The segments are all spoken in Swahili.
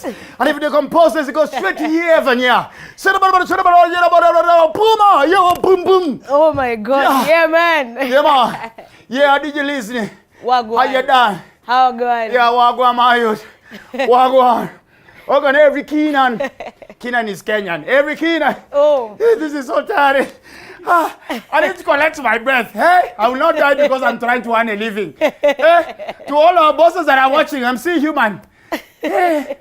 this. And if they compose this, it goes straight to heaven, yeah. Puma, yo, boom, boom. Oh my God, yeah, man. Yeah, man. Yeah, did you listen? Wagwan. How you done? How good? Yeah, Wagwan, my youth. Wagwan. Okay, every Kenyan. Kenyan is Kenyan. Every Kenyan. Oh. This is so tiring. I need to collect my breath. Hey, I will not die because I'm trying to earn a living. Hey, to all our bosses that are watching, I'm still human. Hey,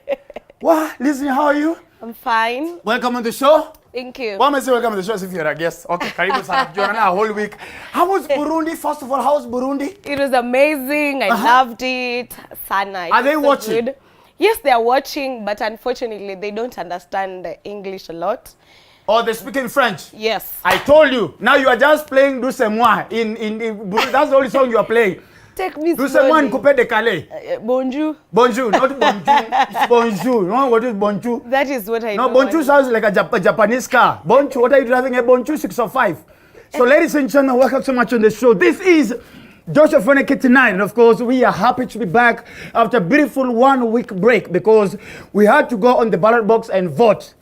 what? Listen, how are you? I'm fine. Welcome on the show. Thank you. Why am I saying welcome on the show as if you're a guest? Okay, karibu sana. Join a whole week. How was Burundi? First of all, how was Burundi? It was amazing. I loved it. Sana. Are they watching? Good. Yes, they are watching, but unfortunately, they don't understand English a lot. Oh, they speak in French? Yes. I told you. Now you are just playing Douce-moi. That's the only song you are playing. Take me Douce-moi in Coupé de Calais. Bonjour. Bonjour, not bonjour. It's bonjour. You know what is bonjour? That is what I know. No, bonjour sounds like a Japanese car. Bonjour, what are you driving? A bonjour 605. So ladies and gentlemen, welcome so much on the show. This is Ofweneke tonight, and of course we are happy to be back after a beautiful 1 week break because we had to go on the ballot box and vote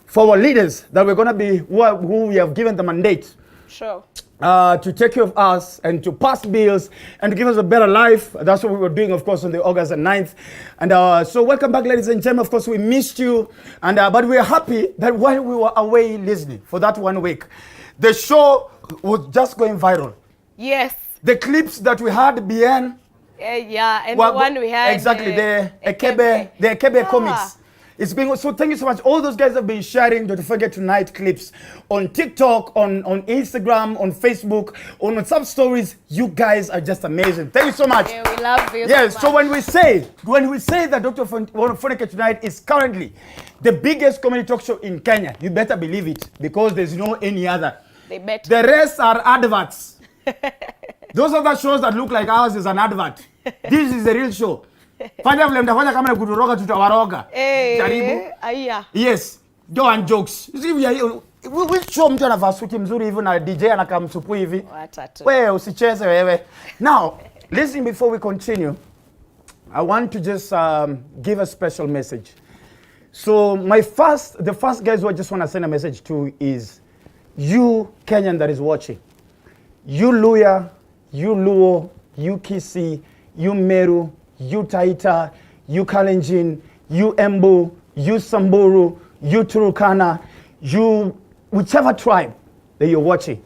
for our leaders that we're going to be who we have given the mandate. Sure. To take care of us and to pass bills and to give us a better life. That's what we were doing, of course, on the August 9th. And so welcome back, ladies and gentlemen. Of course, we missed you. And but we're happy that while we were away listening for that 1 week, the show was just going viral. Yes. The clips that we had, BN. Yeah, and the one we had. Exactly, the Ekebe comics. It's been, so thank you so much. All those guys have been sharing Don't Forget Tonight clips on TikTok, on Instagram, on Facebook, on WhatsApp stories. You guys are just amazing. Thank you so much. Yeah, we love you. Yes, so when we say that Dr. Ofweneke Tonight is currently the biggest comedy talk show in Kenya, you better believe it because there's no any other. They bet. The rest are adverts. Those other shows that look like ours is an advert. This is the real show. Fanya vile mtafanya kama na kuturoga tutawaroga. Jaribu. Aya. Yes. Go and jokes. You see we show mtu anavaa suti mzuri hivi na DJ anakamsupu hivi. Watatu. Wewe usicheze wewe. Now, listen before we continue. I want to just give a special message. So the first guys who I just want to send a message to is you Kenyan that is watching. You Luya, you Luo, you Kisii, you Meru, you Taita, you Kalenjin, you Embu, you Samburu, you Turkana, you whichever tribe that you're watching.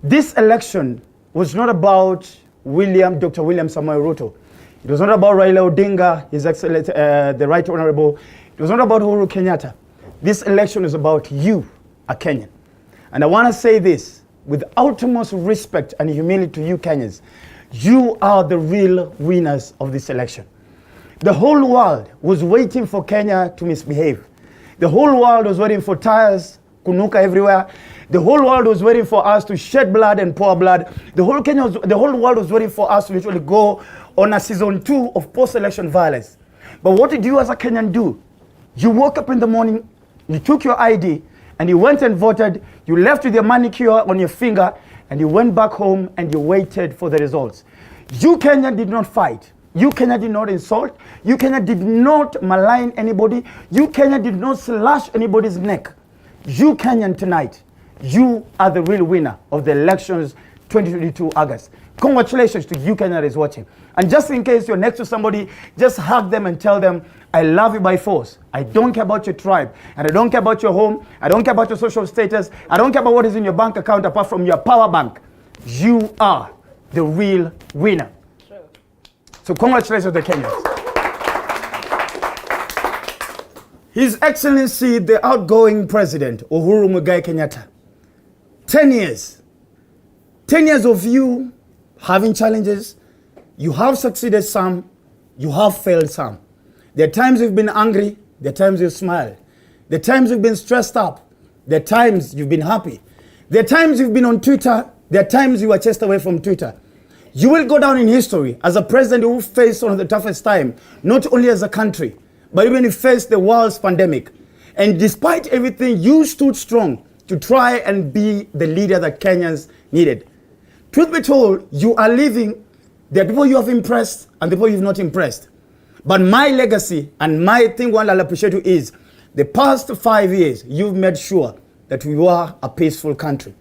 This election was not about Dr. William Samoei Ruto. It was not about Raila Odinga, His Excellency, the Right Honorable. It was not about Uhuru Kenyatta. This election is about you, a Kenyan. And I want to say this with utmost respect and humility to you Kenyans. You are the real winners of this election. The whole world was waiting for Kenya to misbehave. The whole world was waiting for tires, kunuka everywhere. The whole world was waiting for us to shed blood and pour blood. The whole world was waiting for us to literally go on a season 2 of post-election violence. But what did you as a Kenyan do? You woke up in the morning, you took your ID, and you went and voted. You left with your manicure on your finger, and you went back home and you waited for the results. You Kenya did not fight. You Kenya did not insult. You Kenya did not malign anybody. You Kenya did not slash anybody's neck. You Kenyan tonight, you are the real winner of the elections 2022 August. Congratulations to you Kenya that is watching. And just in case you're next to somebody, just hug them and tell them, I love you by force. I don't care about your tribe. And I don't care about your home. I don't care about your social status. I don't care about what is in your bank account apart from your power bank. You are the real winner. True. So congratulations to the Kenyans. His Excellency, the outgoing president, Uhuru Muigai Kenyatta. 10 years. 10 years of you having challenges. You have succeeded some. You have failed some. There are times you've been angry. There are times you've smiled. There are times you've been stressed up. There are times you've been happy. There are times you've been on Twitter. There are times you were chased away from Twitter. You will go down in history as a president who faced one of the toughest times, not only as a country, but even faced the world's pandemic. And despite everything, you stood strong to try and be the leader that Kenyans needed. Truth be told, you are leaving the people you have impressed and the people you've not impressed. But my legacy and my thing one I'll appreciate you is the past 5 years, you've made sure that we were a peaceful country.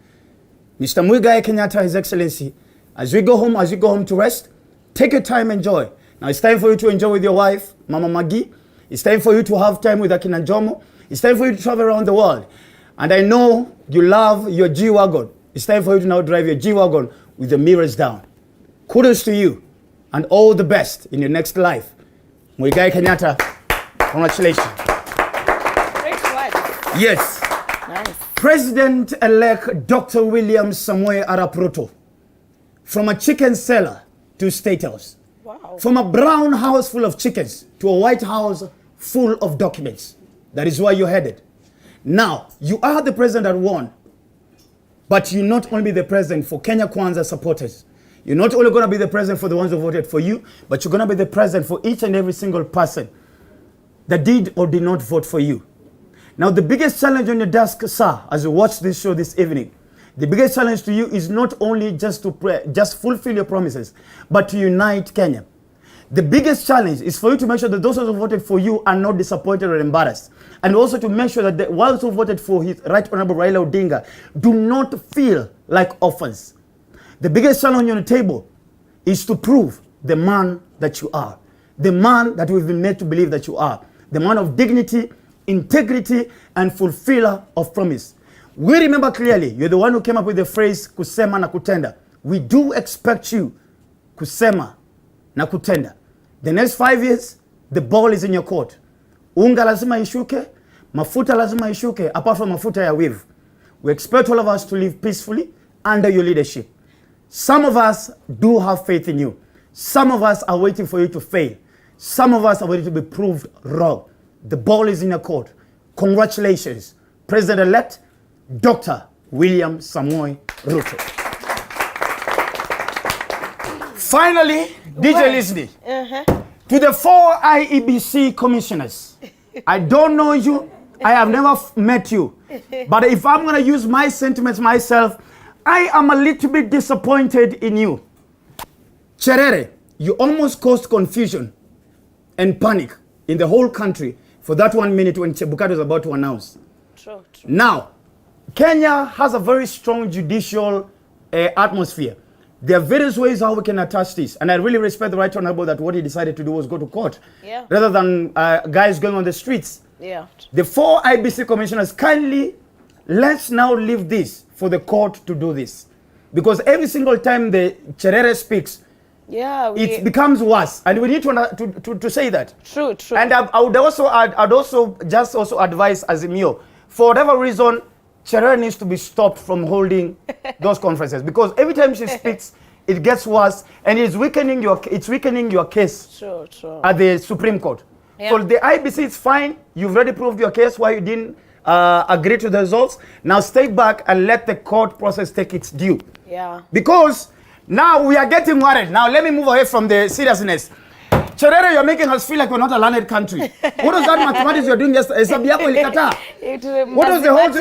Mr. Muigai Kenyatta, His Excellency, as you go home to rest, take your time, enjoy. Now it's time for you to enjoy with your wife, Mama Maggie. It's time for you to have time with Akina Jomo. It's time for you to travel around the world. And I know you love your G-Wagon. It's time for you to now drive your G-Wagon with the mirrors down. Kudos to you and all the best in your next life. Muigai Kenyatta, congratulations. Great one. Yes. Nice. President-elect Dr. William Samoei Arap Ruto, from a chicken seller to State House. Wow. From a brown house full of chickens to a White House full of documents. That is where you're headed. Now, you are the president that won, but you not only be the president for Kenya Kwanza supporters. You're not only going to be the president for the ones who voted for you, but you're going to be the president for each and every single person that did or did not vote for you. Now, the biggest challenge on your desk, sir, as you watch this show this evening, the biggest challenge to you is not only just to just fulfill your promises, but to unite Kenya. The biggest challenge is for you to make sure that those who voted for you are not disappointed or embarrassed. And also to make sure that the ones who voted for his Right Honorable Raila Odinga do not feel like orphans. The biggest challenge on the table is to prove the man that you are. The man that we've been made to believe that you are. The man of dignity, integrity, and fulfiller of promise. We remember clearly, you're the one who came up with the phrase, kusema na kutenda. We do expect you, kusema na kutenda. The next 5 years, the ball is in your court. Unga lazima ishuke, mafuta lazima ishuke, apart from mafuta ya weave. We expect all of us to live peacefully under your leadership. Some of us do have faith in you. Some of us are waiting for you to fail. Some of us are waiting to be proved wrong. The ball is in your court. Congratulations, President-elect Dr. William Samoei Ruto. Finally, DJ listening, to the 4 IEBC commissioners. I don't know you. I have never met you. But if I'm going to use my sentiments myself, I am a little bit disappointed in you. Cherere, you almost caused confusion and panic in the whole country for that 1 minute when Chebukati was about to announce. True. Now, Kenya has a very strong judicial atmosphere. There are various ways how we can attach this. And I really respect the Right Honorable that what he decided to do was go to court. Yeah. Rather than guys going on the streets. Yeah. The 4 IBC commissioners, kindly, let's now leave this for the court to do this. Because every single time the Cherere speaks, it becomes worse. And we need to say that. True. And I would also advise Azimio, for whatever reason, Cherere needs to be stopped from holding those conferences, because every time she speaks, it gets worse, and it's weakening your case at the Supreme Court. Yeah. So the IBC is fine. You've already proved your case why you didn't agree to the results. Now stay back and let the court process take its due. Yeah. Because now we are getting worried. Now let me move away from the seriousness. Cherere, you're making us feel like we're not a learned country. What was that mathematics you're doing yesterday? What was the whole...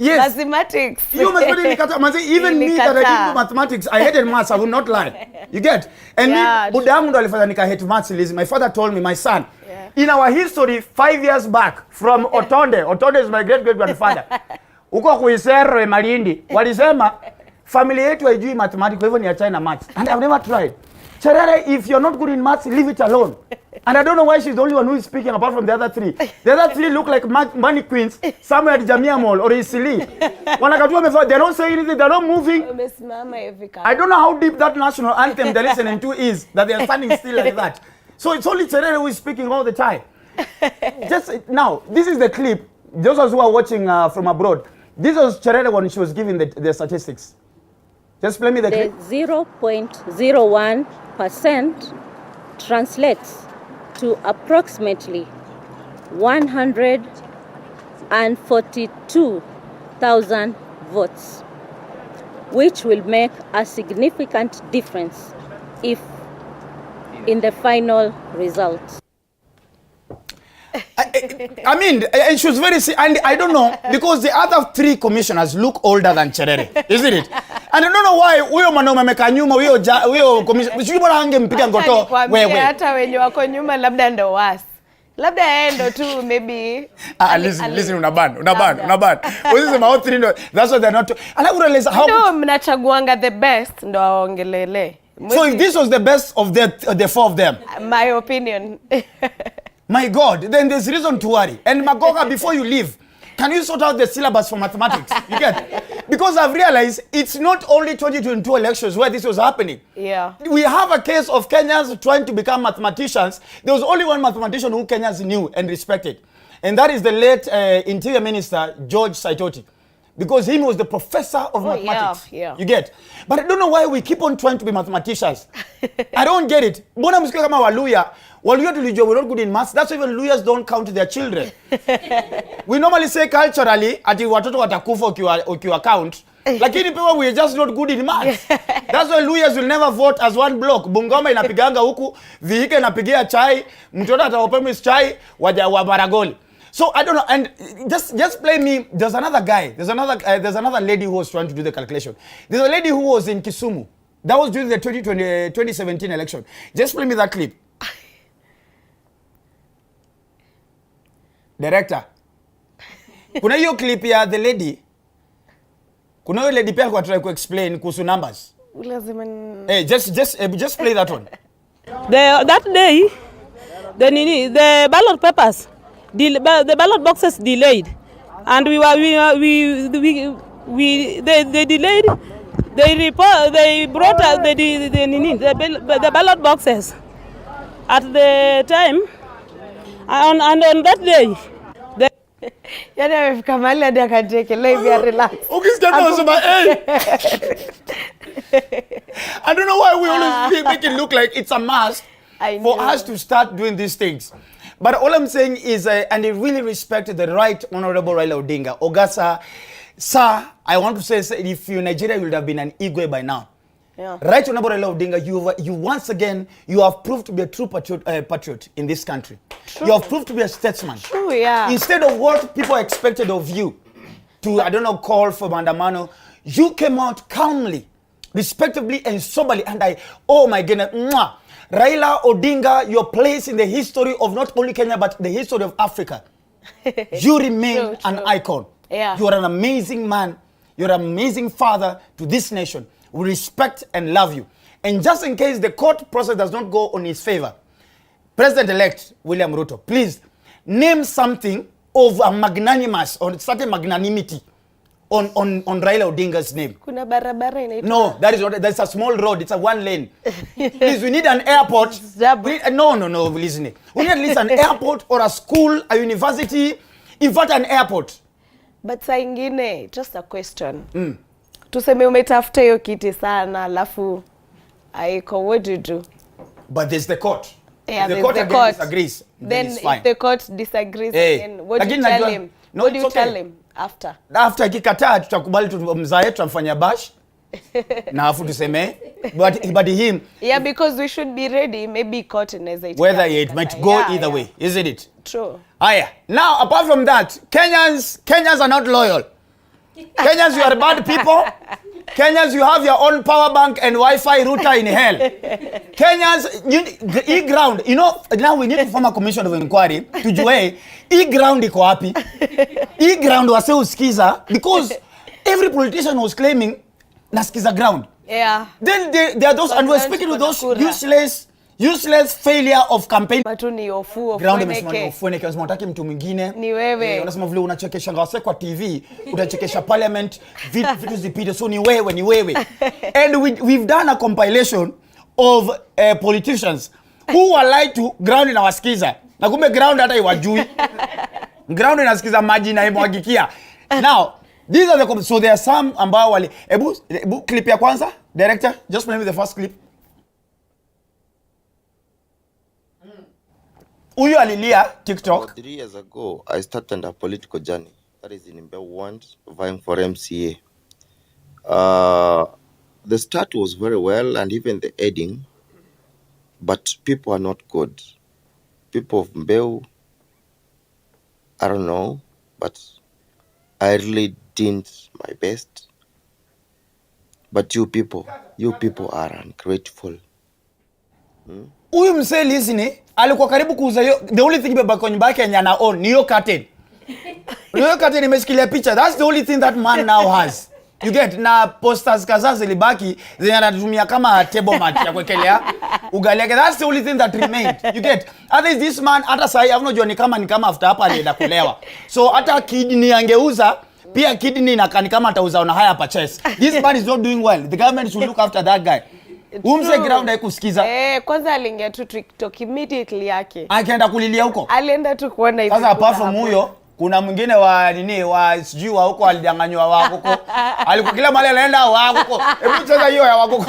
Yes. Mathematics. You must put in even me that I didn't do mathematics, I hated maths, I would not lie. You get? And me, hate maths. My father told me, my son, in our history, 5 years back, from Otonde is my great-great-grandfather, uko kuisero Malindi, walisema, family yetu haijui mathematics, even ya China maths. And I've never tried. Cherere, if you're not good in maths, leave it alone. And I don't know why she's the only one who is speaking apart from the other 3. The other 3 look like money queens somewhere at Jamia Mall or Isili. They don't say anything, they're not moving. I don't know how deep that national anthem they're listening to is, that they're standing still like that. So it's only Cherere who is speaking all the time. Just now, this is the clip. Those of us who are watching from abroad, this was Cherere when she was giving the statistics. Just play me the clip. 0.01% translates to approximately 142,000 votes, which will make a significant difference in the final results. I mean, she was very, and I don't know, because the other 3 commissioners look older than Cherere, isn't it? And I don't know why huyo mwanaume amekaa nyuma huyo commission. Sijui bwana angempiga ngoto wewe. Hata wenye wako nyuma labda ndo wasi. Labda yeye ndo tu maybe listen unaban. Usisema all three no. That's what they're not. Alafu realize how no mnachaguanga the best ndo waongelele. So if this was the best of the four of them, my opinion. My God, then there's reason to worry. And Magoga, before you leave, can you sort out the syllabus for mathematics? You get? Because I've realized it's not only 2022 elections where this was happening. Yeah. We have a case of Kenyans trying to become mathematicians. There was only one mathematician who Kenyans knew and respected. And that is the late Interior Minister, George Saitoti. Because he was the professor of mathematics. Yeah. You get? But I don't know why we keep on trying to be mathematicians. I don't get it. Mbona msikia kama Waluya tulijua we're not good in maths. That's why even Luyas don't count their children. We normally say culturally, ati watoto watakufa ukiwa count. Lakini people we are just not good in maths. That's why Luyas will never vote as one block. Bungoma inapiganga huku, Vihiga inapigia chai, mtoto ataopemis chai, wa Baragoli. So I don't know, and just play me. There's another guy. There's another lady who was trying to do the calculation. There's a lady who was in Kisumu. That was during the 2017 election. Just play me that clip. Director. Kuna hiyo clip ya the lady. Kuna hiyo lady pia kwa try to explain kuhusu numbers. Hey, just play that one. That day, the ballot papers. The ballot boxes delayed, and they delayed. They brought out the ballot boxes at the time, and on that day. Yani amefika mahali hadi akajekelea hivi relax. Ukisikia unasema I don't know why we always make it look like it's a must for us to start doing these things. But all I'm saying is, and I really respect the right Honorable Raila Odinga. Ogasa, sir, I want to say, if you're Nigeria, you would have been an Igwe by now. Yeah. Right Honorable Raila Odinga, you once again, you have proved to be a true patriot in this country. True. You have proved to be a statesman. True, yeah. Instead of what people expected of you, to, I don't know, call for Mandamano, you came out calmly, respectably and soberly, and oh my goodness, mwah. Raila Odinga, your place in the history of not only Kenya, but the history of Africa. You remain an icon. Yeah. You are an amazing man. You're an amazing father to this nation. We respect and love you. And just in case the court process does not go on his favor, President-elect William Ruto, please name something of a magnanimous or certain magnanimity on Raila Odinga's name. Kuna barabara inaitwa. No, that is not. That's a small road. It's a one lane. Please, we need an airport. No, listen. We need at least an airport or a school, a university. In fact, an airport. But saa ingine, just a question. Tuseme umetafuta hiyo kiti sana, alafu haiko, what do you do? But there's the court. Yeah, the court again disagrees. Then it's fine. If the court disagrees, then what do you tell him? No, what do you tell him after? After kikataa tutakubali mzae tutamfanyia bash. Na afu tuseme but him. Yeah, because we should be ready. Maybe court inaweza itika. Whether it might go either way, isn't it? True. Aya. Now apart from that, Kenyans are not loyal. Kenyans, you are bad people. Kenyans, you have your own power bank and Wi-Fi router in hell. Kenyans, the e-ground, you know, now we need to form a commission of inquiry to tujue e-ground iko wapi. E-ground wase usikiza because every politician was claiming nasikiza ground. Yeah. Then there are those, and we're speaking to those useless failure of campaign. Batu ni ofu Ground imesema Ofweneke, unasema unataka mtu mwingine. Ni wewe. Unasema vile unachekesha ngawase kwa TV, utachekesha parliament, vitu zipite, so ni wewe. And we've done a compilation of politicians who were lied to ground inawasikiza. Na kumbe ground hata iwajui. Ground inasikiza maji na imwagikia. Now, these are the, so there are some ambao wali, ebu clip ya kwanza, director, just play me the first clip. Uyu alilia TikTok. 3 years ago, I started a political journey. That is in Mbewu, vying for MCA. The start was very well, and even the ending, but people are not good. People of Mbewu, I don't know, but I really did my best But you people are ungrateful. Huyu msee listening alikuwa karibu kuuza hiyo. The only thing baba kwa nyumba yake ana own ni hiyo curtain. Hiyo curtain imeshikilia picha. That's the only thing that man now has. You get, na posters kadhaa zilibaki zenye anatumia kama table mat ya kuwekelea ugali yake. That's the only thing that remained. You get, otherwise this man hata sahi unajua ni kama after hapa alienda kulewa. So hata kidney angeuza pia kidney inakani kama atauza na higher purchase. This man is not doing well. The government should look after that guy. Umse ground haikusikiza. Kwanza aliingia tu TikTok immediately yake. Akaenda kulilia huko. Alienda tu kuona hivi. Sasa apart from huyo kuna mwingine wa sijui wa huko alidanganywa wa huko. Alikuwa kila mahali anaenda wa huko. Hebu sasa hiyo ya huko.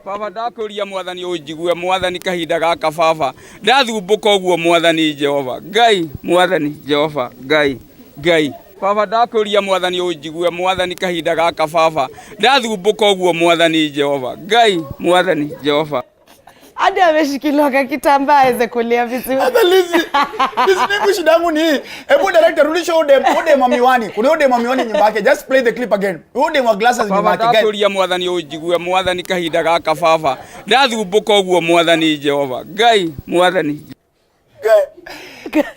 Baba ndakuria mwathani unjigue mwathani kahinda gaka baba ndathumbũka ũguo mwathani Jehova Ngai mwathani Jehova Ngai baba ndakuria mwathani unjigue mwathani kahinda gaka baba ndathumbũka ũguo mwathani Jehova Ngai mwathani Jehova. Hadi ameshikiliwa kwa kitambaa aweze kulia vizuri. This shida yangu ni hebu director rudisha ode mamiwani. Kuna ode mamiwani nyumba yake. Just play the clip again. Ode mwa glasses nyumba yake. Baba ndakuria mwathani unjigue mwathani kahinda gaka baba ndathumbũka ũguo mwathani Jehova Ngai mwathani.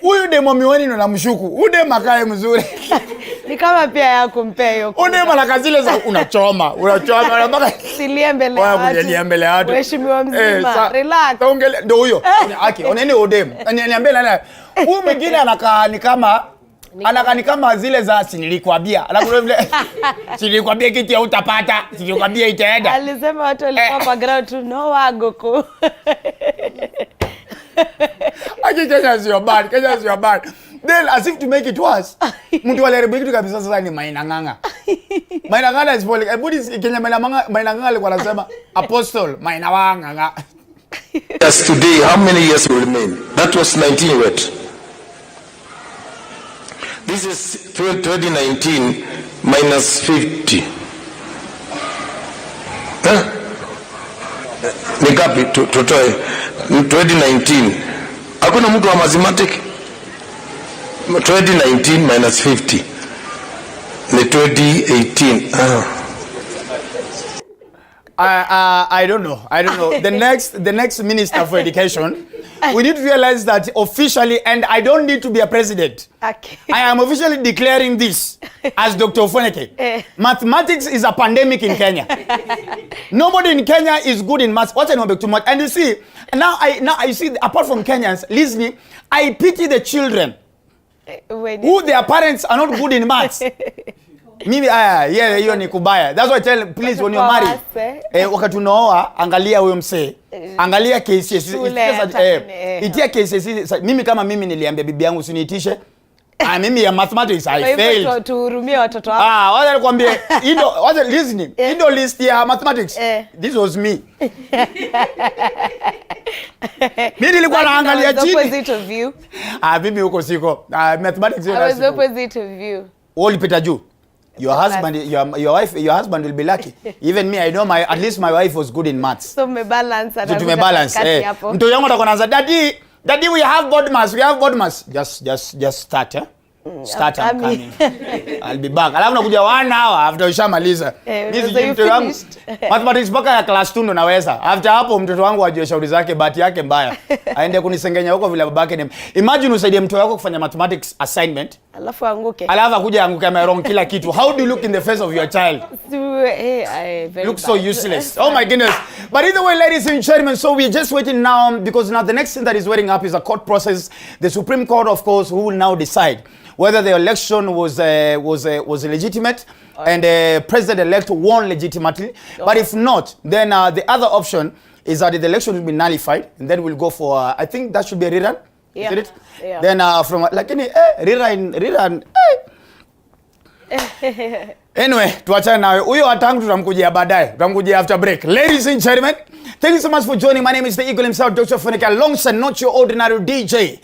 Huyu demo miwani ndo namshuku. Ude makae mzuri. Ni kama pia ya kumpea hiyo. Ude malaka zile za unachoma mpaka silie mbele ya watu. Silie mbele ya watu. Mheshimiwa mzima, relax. Ongele ndio huyo. Aki, oneni odem. Niambie nani. Huyu mwingine anakaa ni kama zile za nilikwambia. Anakuwa vile nilikwambia kitu ya utapata, nilikwambia itaenda. Alisema watu walikuwa background tu no wagoko. Kenya is your bad. Then as if to make it worse, mtu aliharibu kitu kabisa sasa ni Mainanganga. Mainanganga is polling. Kenya Mainanganga alikuwa anasema apostle Mainawanga. As today, how many years will remain? That was 19 what? This is 2019 minus 50. Ni gapi tutoe 2019? Hakuna mtu wa mathematics. 2019 minus 50 ni 2018. I don't know. The next minister for education, we need to realize that officially, and I don't need to be a president. Okay. I am officially declaring this as Dr. Ofweneke. Mathematics is a pandemic in Kenya. Nobody in Kenya is good in maths. What I know too much. And you see, now I see, apart from Kenyans listening, I pity the children who their parents are not good in maths. Mimi hiyo ni kubaya. That's why I tell please when you marry wakati unaoa angalia huyo msee. Angalia KCSE. Itia KCSE. Mimi kama mimi niliambia bibi yangu usiniitishe. Mimi ya mathematics I failed. Tuhurumie watoto wako. Wacha nikwambie listening. Indo list ya mathematics. This was me. Mimi nilikuwa naangalia chini. Opposite of you. Mimi huko siko. Mathematics I was opposite of you. Ulipita juu. Your husband will be lucky. Even me, I know at least my wife was good in maths. So me balance. Mtu yangu atakuwa anaanza daddy we have board mass. Just start start I'm coming. I'll be back. Alafu nakuja 1 hour after ushamaliza. Mimi mtoto wangu mathematics mpaka ya class 2 ndo naweza. After hapo mtoto wangu ajue shauri zake bahati yake mbaya. Aende kunisengenya huko vile babake ni. Imagine usaidie mtoto wako kufanya mathematics assignment. Alafu anguke. Alafu akuja anguke wrong kila kitu. How do you look in the face of your child? Look so useless. Oh my goodness. But either way, ladies and gentlemen, so we're just waiting now because now the next thing that is waiting up is a court process. The Supreme Court, of course, who will now decide whether the election was legitimate and the president-elect won legitimately. But if not, then the other option is that the election will be nullified, and then we'll go for I think that should be a rerun. Yeah. Is it? Yeah. Then from rerun. Anyway, tuachane nawe. Huyo atangu tutamkujia baadaye. Tutamkujia after break. Ladies and gentlemen, thank you so much for joining. My name is the Eagle himself, Dr. Ofweneke, alongside not your ordinary DJ.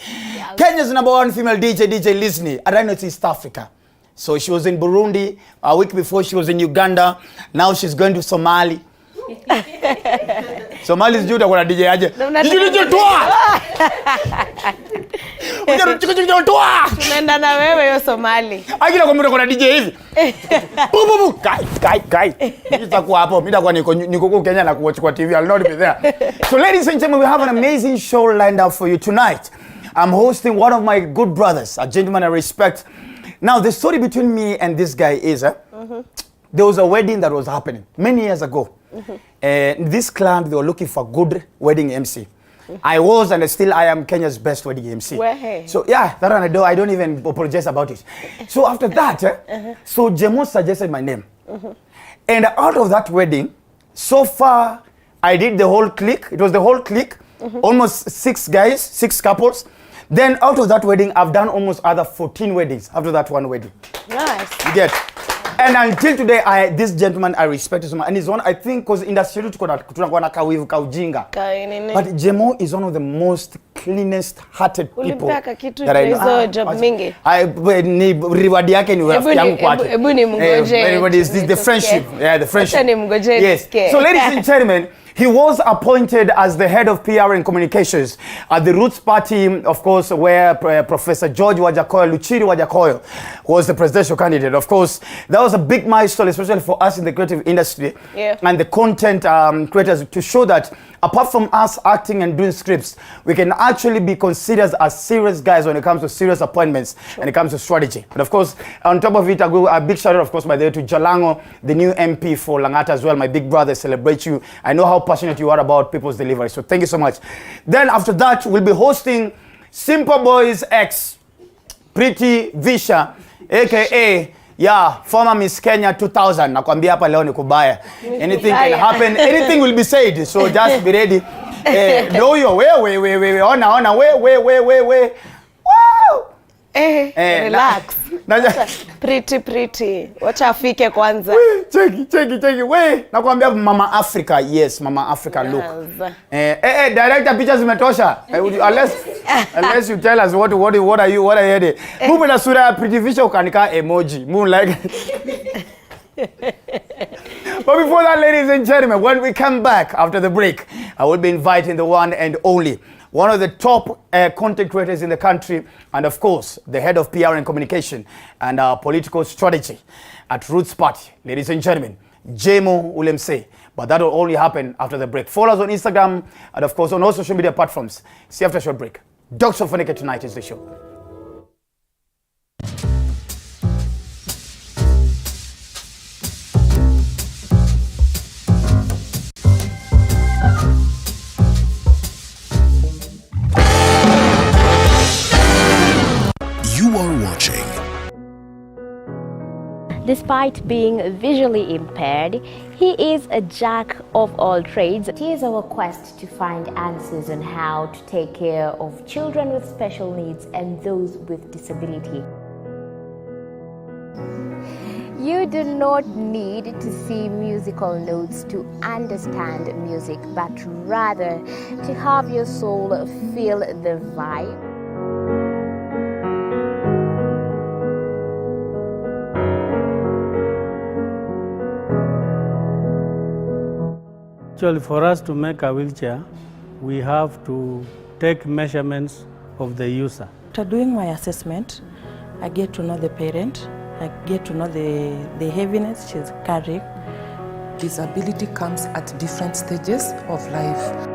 Kenya's #1 female DJ listening. I don't know it's East Africa. So she was in Burundi a week before. She was in Uganda. Now she's going to Somali. Somali is juda kuna DJ aje. DJ toa. Tunaenda na wewe yo Somali. Akila kwa mtu kuna DJ hivi. Boom. Guy. Nitakuwa hapo. Mimi nitakuwa niko Kenya na kuwatch kwa TV. I'll not be there. So ladies and gentlemen, we have an amazing show lined up for you tonight. I'm hosting one of my good brothers, a gentleman I respect. Now, the story between me and this guy is, there was a wedding that was happening many years ago. This client, they were looking for good wedding MC. I was and still I am Kenya's best wedding MC. So yeah, that one I don't even apologize about it. So after that, so Jaymo suggested my name. And out of that wedding, so far I did the whole clique. It was the whole clique, almost 6 guys, 6 couples. Then out of that wedding, I've done almost other 14 weddings after that one wedding. Nice. You get? And until today, this gentleman I respect so much, and he's one, I think, because industry tunakuwa na kawivu kaujinga. But Jaymo is one of the most cleanest-hearted people that I know. Job mingi. Ni reward yake ni rafiki yangu kwake. Everybody is the friendship. Yeah, the friendship. Yes. So, ladies and gentlemen, he was appointed as the head of PR and communications at the Roots Party, of course, where Professor George Wajackoyah was the presidential candidate. Of course, that was a big milestone, especially for us in the creative industry and the content creators, to show that apart from us acting and doing scripts, we can actually be considered as serious guys when it comes to serious appointments and it comes to strategy. And of course, on top of it, a big shout out, of course, by the way, to Jalango, the new MP for Langata as well. My big brother, celebrate you. I know how passionate you are about people's delivery. So thank you so much. Then after that, we'll be hosting Simple Boys X, Pritty Vishi, aka former Miss Kenya 2000. Nakwambia hapa leo ni kubaya. Anything can happen. Anything will be said. So just be ready. Know your way. Ona. Way. Wow. Relax. Pretty. Wacha afike kwanza. Cheki. We. Nakwambia Mama Africa. Yes, Mama Africa look. Director, pictures zimetosha. Unless you tell us what are you heading. Move na sura ya Pritty Vishi ukanika emoji. Move like. But before that, ladies and gentlemen, when we come back after the break, I will be inviting the one and only, one of the top content creators in the country, and of course, the head of PR and communication and political strategy at Roots Party. Ladies and gentlemen, Jaymo Ule Msee. But that will only happen after the break. Follow us on Instagram and of course on all social media platforms. See you after a short break. Dr. Ofweneke tonight is the show. You are watching. Despite being visually impaired, he is a jack of all trades. It is our quest to find answers on how to take care of children with special needs and those with disability. You do not need to see musical notes to understand music, but rather to have your soul feel the vibe. Actually, for us to make a wheelchair, we have to take measurements of the user. After doing my assessment, I get to know the parent, I get to know the heaviness she's carrying. Disability comes at different stages of life.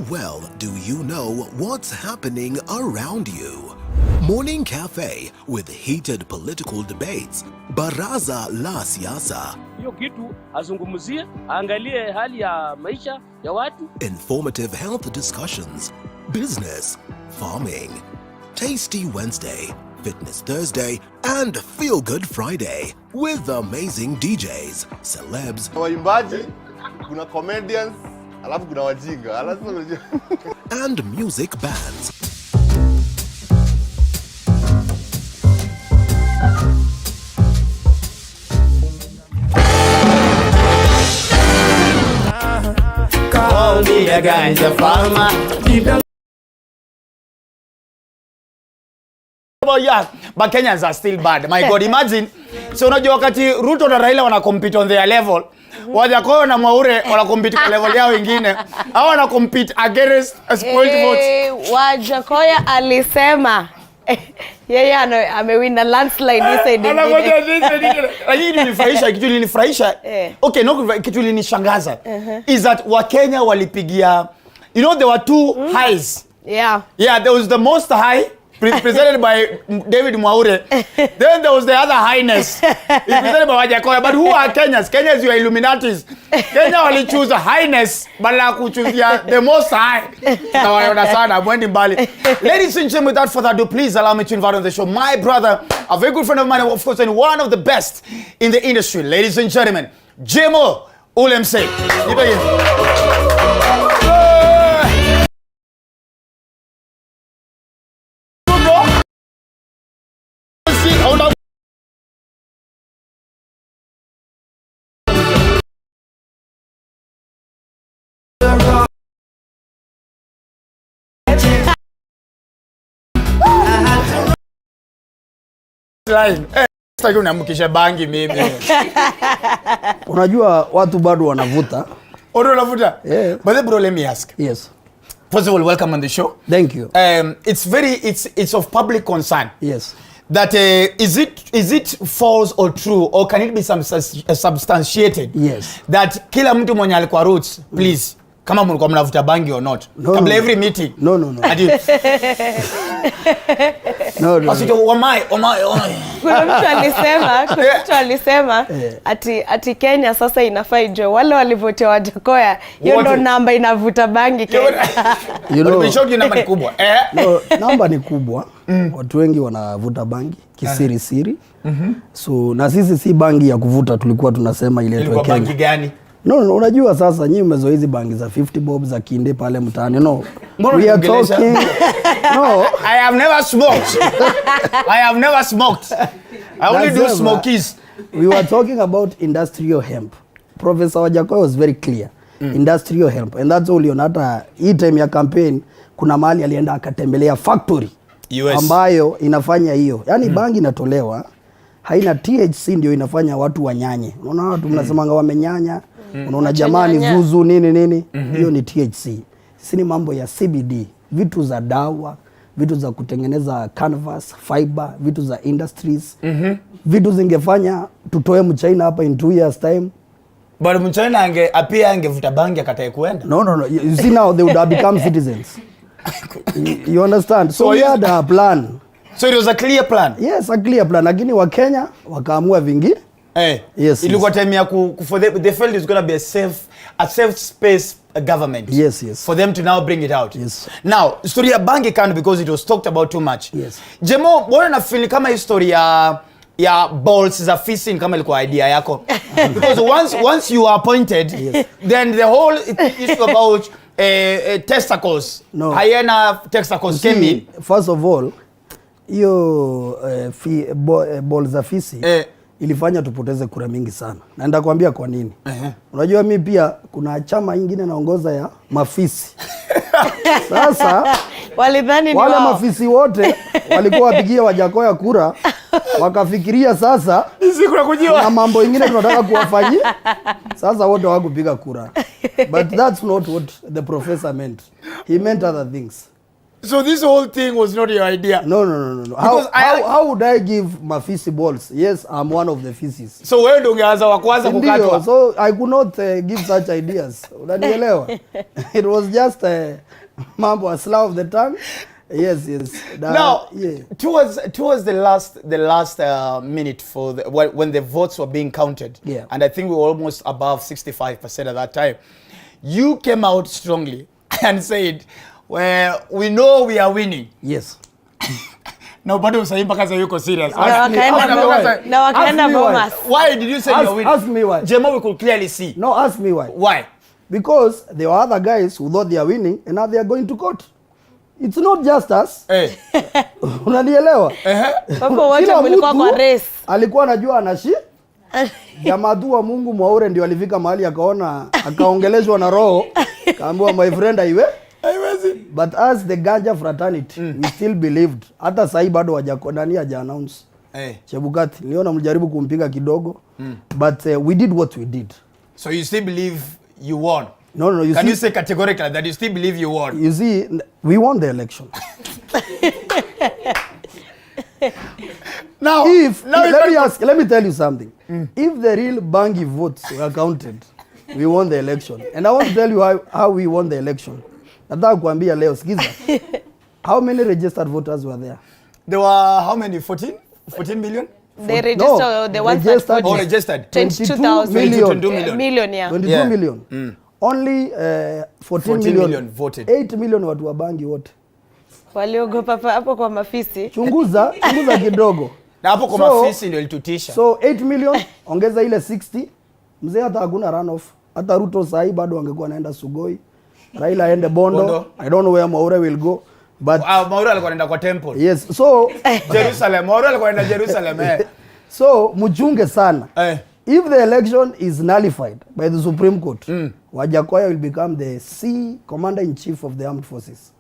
Well, do you know what's happening around you? Morning Cafe with heated political debates. Baraza la siasa. Hiyo kitu azungumzie, angalie hali ya maisha ya watu. Informative health discussions. Business, farming. Tasty Wednesday, Fitness Thursday, and Feel Good Friday with amazing DJs, celebs, waimbaji, kuna comedians, alafu kuna wajinga, and music bands. Call me a ganja farmer. Yeah, but Kenyans are still bad. My God, imagine. So unajua wakati Ruto na Raila wana compete on their level, Wajackoyah na Mwaure wana compete kwa level yao wengine. Hao wana compete against spoiled votes. Wajackoyah alisema yeye amewin landslide this side. Lakini nilifurahisha, kitu ilinifurahisha. Okay, no, kitu ilinishangaza is that Wakenya walipigia, you know, there were two highs. Yeah, there was the most high presented by David Mwaure. Then there was the other highness presented by Wajackoyah. But who are Kenyans? Kenyans, you are Illuminatis. Kenya wali choose highness bala kuchuzia the most high. Na wanaona sana mwendi mbali. Ladies and gentlemen, without further ado, please allow me to invite on the show my brother, a very good friend of mine, of course, and one of the best in the industry. Ladies and gentlemen, Jaymo Ule Msee. Sasa unamkisha bangi mimi. Unajua watu bado wanavuta. Wanavuta? Yeah. But bro, let me ask. Yes. First of all, welcome on the show. Thank you. It's of public concern. Yes. That is it false or true, or can it be substantiated? Yes. That kila mtu mwenye alikuwa roots, please, kama mlikuwa mnavuta bangi or not. Kabla every meeting. No. No. Kuna mtu alisema ati Kenya sasa inafaa ijue wale walivotea Wajackoyah, hiyo ndo namba inavuta bangi Kenya. You know, namba ni kubwa. No, namba ni kubwa. Watu wengi wanavuta bangi kisiri siri. So na sisi si bangi ya kuvuta, tulikuwa tunasema ile tu Kenya. Bangi gani? No, unajua sasa nyinyi mmezoea hizi bangi za 50 bob za kinde pale mtaani. No. We are talking. No, I have never smoked. I only do smokies. We were talking about industrial hemp. Professor Wajackoyah was very clear. Industrial hemp. And that's all hata hii time ya campaign kuna mahali alienda akatembelea factory US ambayo inafanya hiyo. Yaani bangi inatolewa haina THC, ndio inafanya watu wanyanye. Unaona watu mnasemanga wamenyanya. Unaona jamani zuzu nini. Hiyo ni THC. Sisi ni mambo ya CBD, vitu za dawa, vitu za kutengeneza canvas, fiber, vitu za industries. Vitu zingefanya tutoe mchaina hapa in 2 years time. But mchaina angevuta bangi akatae kuenda. No. You see now they would have become citizens. You understand? So we had a plan. So it was a clear plan. Yes, a clear plan. Lakini wa Kenya wakaamua vingi. Yes. Ilikuwa time ya for they felt it's going to be a safe space government. Yes. For them to now bring it out. Yes. Now, story ya bangi can't because it was talked about too much. Yes. Jaymo, mbona na feel kama story ya balls za fishing kama ilikuwa idea yako? Because once you are appointed, then the whole issue about testicles, hyena testicles came in. First of all, hiyo balls za fishing ilifanya tupoteze kura mingi sana. Na nitakwambia kwa nini. Unajua mimi pia kuna chama ingine naongoza ya mafisi. Sasa walidhani ni wale mafisi wote walikuwa wapigia Wajackoyah kura, wakafikiria sasa na mambo ingine tunataka kuwafanyia. Sasa wote hawakupiga kura. But that's not what the professor meant. He meant other things. So this whole thing was not your idea? No. How would I give mafisi balls? Yes, I'm one of the feces. So wewe ndio ungeanza wa kwanza kukatwa. So I could not give such ideas. Unanielewa? It was just mambo a slow of the tongue. Yes. Now, towards the last minute for when the votes were being counted, and I think we were almost above 65% at that time, you came out strongly and said, well, we know we are winning. Yes. No, bado usaimba kaza yuko serious. Na wakaenda bomas. Why did you say you're winning? Ask me why. Jaymo, we could clearly see. No, ask me why. Why? Because there were other guys who thought they are winning and now they are going to court. It's not just us. Unanielewa? Hapo wote mlikuwa kwa race. Alikuwa anajua anashi. Jamaa tu wa Mungu Mwaure ndio alifika mahali akaona akaongeleshwa na roho. Kaambiwa my friend aiwe. But as the Ganja fraternity, we still believed. Hata sahi bado Wajackoyah haja announce. Chebukati niliona mlijaribu kumpiga kidogo. But we did what we did. So you still believe you won? No. Can you say categorically that you still believe you won? You see, we won the election. Now, let me tell you something. If the real bangi votes were counted, we won the election. And I want to tell you how we won the election. Nataka kuambia leo, sikiza. How many registered voters were there? There were how many? 14 million? They registered the ones registered. that registered. 22,000 million, yeah. 22 million. Only 14 million voted. 8 million watu wa bangi wote. Waliogopa hapo kwa mafisi. Chunguza kidogo. Na hapo kwa mafisi ndio ilitutisha. So 8 million ongeza ile 60. Mzee hata hakuna runoff. Hata Ruto sahi bado angekuwa anaenda Sugoi. Raila aende Bondo. I don't know where Maure will go. But Maure alikuwa anaenda kwa temple. Yes. So Jerusalem. Maure alikuwa anaenda Jerusalem. So mchunge sana. If the election is nullified by the Supreme Court, Wajackoyah will become the Commander-in-Chief of the Armed Forces.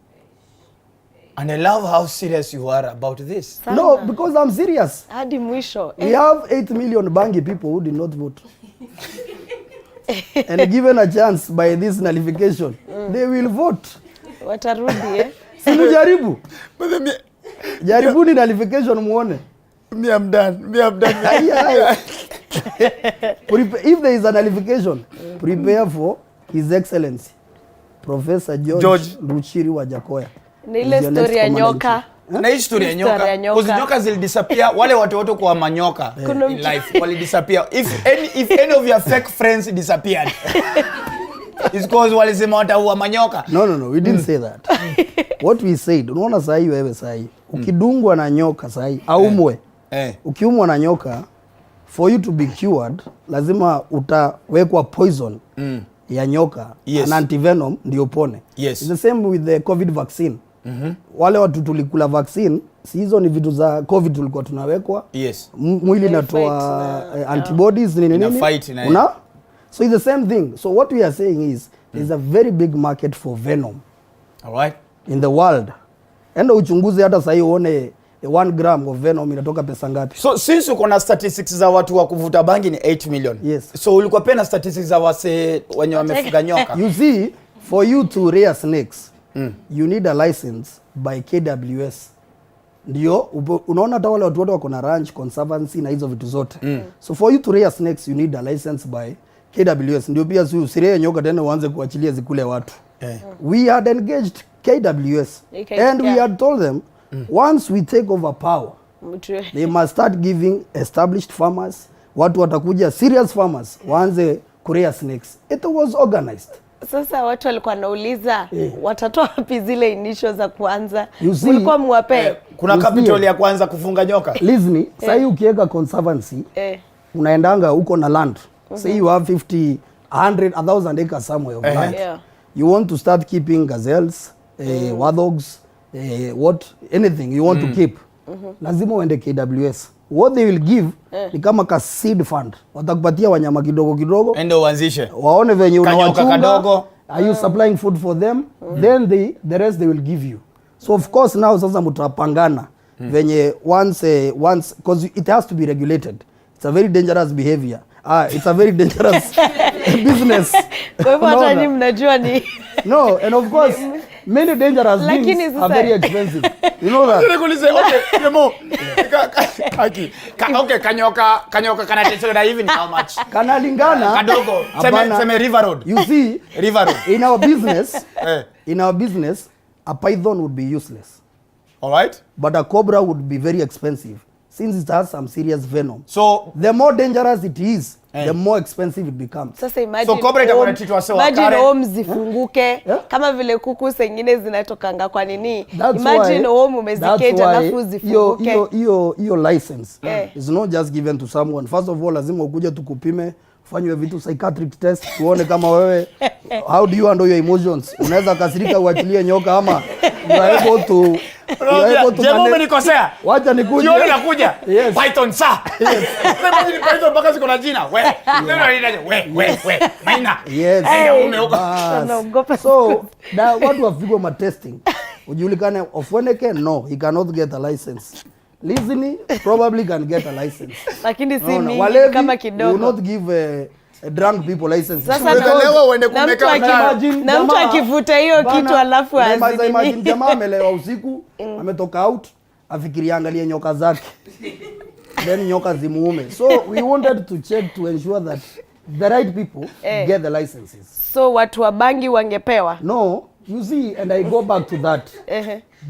And I love how serious you are about this. Sana. No, because I'm serious. Hadi mwisho. We have 8 million bangi people who did not vote. And given a chance by this nullification, they will vote. Watarudi Simujaribu. Jaribuni nullification muone. Me I'm done. If there is a nullification, prepare for His Excellency Professor George Ruchiri Wajackoyah. Ni ile story ya nyoka. Na hii story ya nyoka. Because nyoka zil disappear, wale watu wote kwa manyoka in life wali disappear. If any of your fake friends disappeared, it's because walisema wataua manyoka. No, we didn't say that. What we said, unaona sahi wewe sahi. Ukidungwa na nyoka sahi, aumwe. Ukiumwa na nyoka, for you to be cured, lazima utawekwa poison ya nyoka, an antivenom ndio upone. Yes. It's the same with the COVID vaccine. Wale watu tulikula vaccine, si hizo ni vitu za COVID tulikuwa tunawekwa. Yes. Mwili inatoa antibodies nini. So it's the same thing. So what we are saying is there's a very big market for venom. All right. In the world. Enda uchunguze hata sasa uone 1 gram of venom inatoka pesa ngapi. So since uko na statistics za watu wa kuvuta bangi ni 8 million. Yes. So ulikuwa pena statistics za wase wenye wamefuga nyoka. You see, for you to rear snakes, you need a license by KWS. Ndio unaona hata wale watu wote wako na ranch conservancy na hizo vitu zote. So for you to rear snakes you need a license by KWS. Ndio pia usiree nyoka tena uanze kuachilia zikule watu. We had engaged KWS and we had told them once we take over power, they must start giving established farmers, watu watakuja serious farmers, waanze kurea snakes. It was organized. Sasa watu walikuwa nauliza, watatoa wapi zile initials za kuanza? Mulikuwa muwape. Kuna capital ya kuanza kufunga nyoka. Listen, sasa ukiweka conservancy, unaendanga huko na land. Say you have 50, 100, 1,000 acres somewhere of land. You want to start keeping gazelles, warthogs, anything you want to keep. Lazima uende KWS. What they will give ni kama ka seed fund. Watakupatia wanyama kidogo kidogo. Ende uanzishe. Waone venye unawachunga. Are you supplying food for them? Then the rest they will give you. So of course now sasa mtapangana. Venye once because it has to be regulated. It's a very dangerous behavior. It's a very dangerous business. Kwa hivyo hata nyinyi mnajua ni no, and of course many dangerous things are very expensive. You know that. Okay, Jaymo. Okay, kanyoka kanateseka hivi ni how much? Kanalingana kadogo. Seme River Road. You see, River Road. In our business, a python would be useless. All right? But a cobra would be very expensive since it has some serious venom. So the more dangerous it is, the more expensive it becomes. Sasa imagine. So cobra itakuwa titwa sawa. Imagine home zifunguke kama vile kuku zingine zinatokanga kwa nini? Imagine home umeziketa alafu zifunguke. Hiyo license is not just given to someone. First of all, lazima ukuje tukupime, fanywe vitu psychiatric test, tuone kama wewe how do you handle your emotions. Unaweza kasirika uachilie nyoka ama you are able to Jaymo umenikosea. Wacha nikuje. Jioni nakuja. Python sa. Sema ni python mpaka ziko na jina. We. Maina. Yes. So, watu wafigwa ma testing. Ujulikane Ofweneke, no, he cannot get a license. Listening probably can get a license. Lakini si mingi kama kidogo. You will not give drunk people licenses. Sasa na mtu akivuta hiyo kitu alafu azidi. Imagine jamaa amelewa usiku, ametoka out, afikiri angalie nyoka zake. Then nyoka zimuume. So we wanted to check to ensure that the right people get the licenses. So watu wa bangi wangepewa? No, you see, and I go back to that.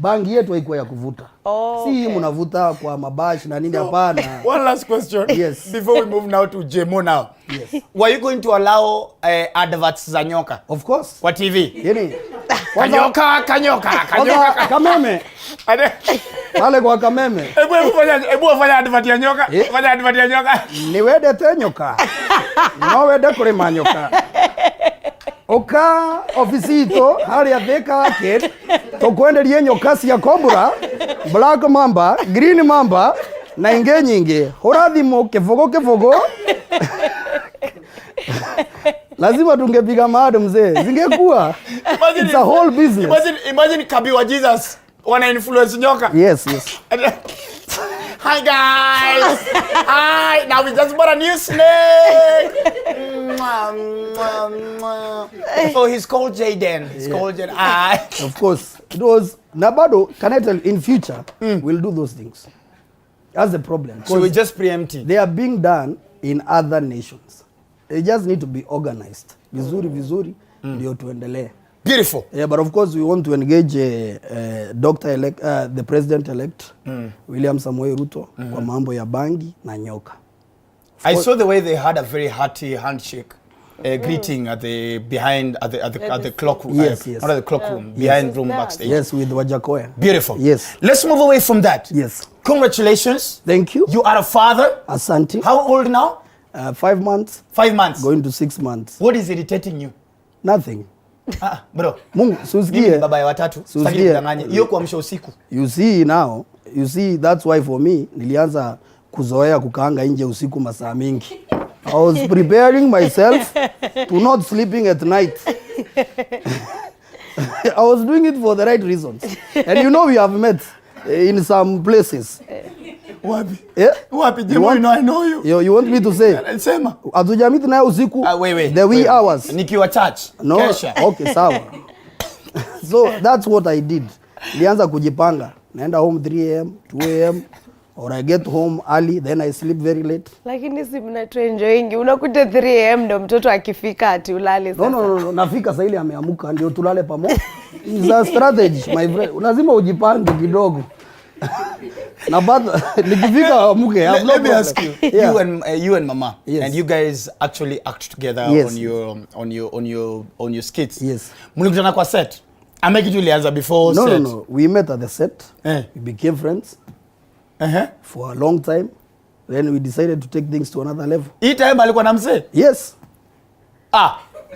Bangi yetu haikuwa ya kuvuta. Si mnavuta kwa mabash na nini hapana. One last question. Yes. Before we move now to Jaymo now. Yes. Were you going to allow adverts za nyoka? Of course. Kwa TV? Yeni. Kanyoka. Kameme. Pale kwa kameme. Ebu fanya advert ya nyoka. Fanya advert ya nyoka. Ni wede te nyoka. No wede kule manyoka. Oka ofisito hali ya Thika Arcade tokwenderie nyoka cia cobra, black mamba, green mamba na inge nyingi. Horathimo kifogo. Lazima tungepiga maado mzee. Zingekuwa. It's a whole business. Imagine Kabi wa Jesus wana influence nyoka. Yes. Hi guys. Hi. Now we just bought a new snake. So he's called Jaden. He's called Jaden. Of course. It was Nabado. Can I tell you, in future we'll do those things. That's the problem. So we just preempting. They are being done in other nations. They just need to be organized. Vizuri ndio tuendelee. Beautiful. Yeah, but of course we want to engage the president-elect William Samoei Ruto kwa mambo ya bangi na nyoka. I saw the way they had a very hearty handshake greeting at the clock room. Yes. Not at the clock room, behind room backstage. Yes, with Wajackoyah. Beautiful. Yes. Let's move away from that. Yes. Congratulations. Thank you. You are a father. Asante. How old now? 5 months. 5 months. Going to 6 months. What is irritating you? Nothing. Bro. Mungu, susikie. Baba ya watatu. Sitaki kudanganya. Hiyo kuamsha usiku. You see that's why for me nilianza kuzoea kukaanga nje usiku masaa mingi. I was preparing myself to not sleeping at night. I was doing it for the right reasons. And you know we have met in some places. Wapi? Yeah? Wapi? Jaymo, I know you. You want me to say? Sema. Hatujamit naye usiku. Wait. The wee hours. Nikiwa church. No. Kesha. Okay, sawa. So that's what I did. Nilianza kujipanga. Naenda home 3 a.m., 2 a.m. or I get home early, then I sleep very late. Lakini si mnaenjoyingi. Unakuta 3 a.m. ndo mtoto akifika ati ulale sasa. No. Nafika saa ile ameamuka ndio tulale pamoja. It's a strategy, my friend. Lazima ujipange kidogo. Na baada nikifika amuke. Let me ask you. Yeah. You and Mama. Yes. And you guys actually act together on your skits. Yes. Mlikutana kwa set. Ameki tulianza before set. No. We met at the set. We became friends. For a long time. Then we decided to take things to another level. Hii time alikuwa na mzee? Yes.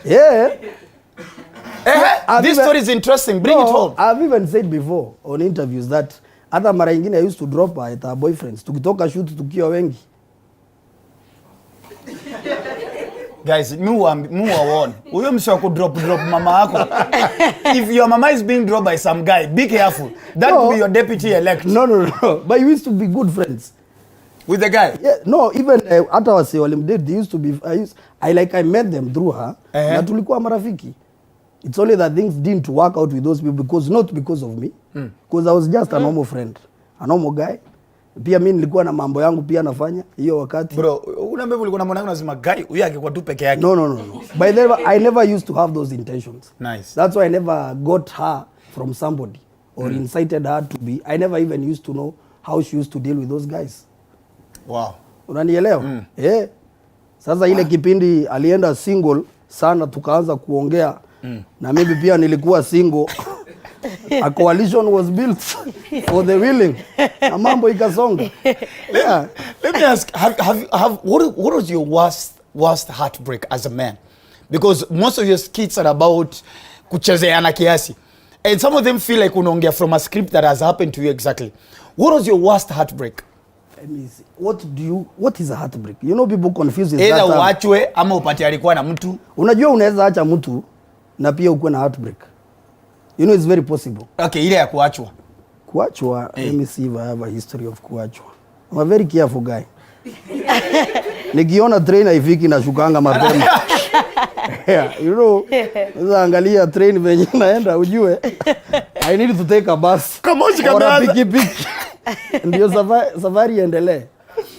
Yeah. This story is interesting. Bring it home. I've even said before on interviews that hata mara nyingine I used to drop her at her boyfriends. Tukitoka shoot tukiwa wengi. Guys, muwa huyo msio ku drop mama yako. If your mama is being dropped by some guy, be careful. That will be your deputy elect. No. But we used to be good friends. With the guy? Yeah, no, even hata wase walimdate, they used to be, I met them through her. Na tulikuwa marafiki. It's only that things didn't work out with those people not because of me. Because I was just a normal friend, a normal guy. Pia mimi nilikuwa na mambo yangu pia nafanya hiyo wakati. Bro, unaambia ulikuwa na mwanangu nasema guy huyu angekuwa tu peke yake. No. By the way, I never used to have those intentions. Nice. That's why I never got her from somebody or incited her to be. I never even used to know how she used to deal with those guys. Wow. Unanielewa? Sasa ile kipindi alienda single sana tukaanza kuongea na mimi pia nilikuwa single. A coalition was built for the willing. Na mambo ikasonga. Yeah. Let me ask, what was your worst heartbreak as a man? Because most of your skits are about kuchezeana kiasi. And some of them feel like unaongea from a script that has happened to you exactly. What was your worst heartbreak? Let me see. What is a heartbreak? You know people confuse it. Either uachwe ama upate alikuwa na mtu. Unajua unaweza acha mtu na pia ukuwe na heartbreak. You know it's very possible. Okay, ile ya kuachwa. Kuachwa, let me see if I have a history of kuachwa. I'm a very careful guy. nikiona train haifiki na shukanga mapema. Yeah, you know, angalia train venye naenda ujue I need to take a bus. Pikipiki. Ndio safari endelee.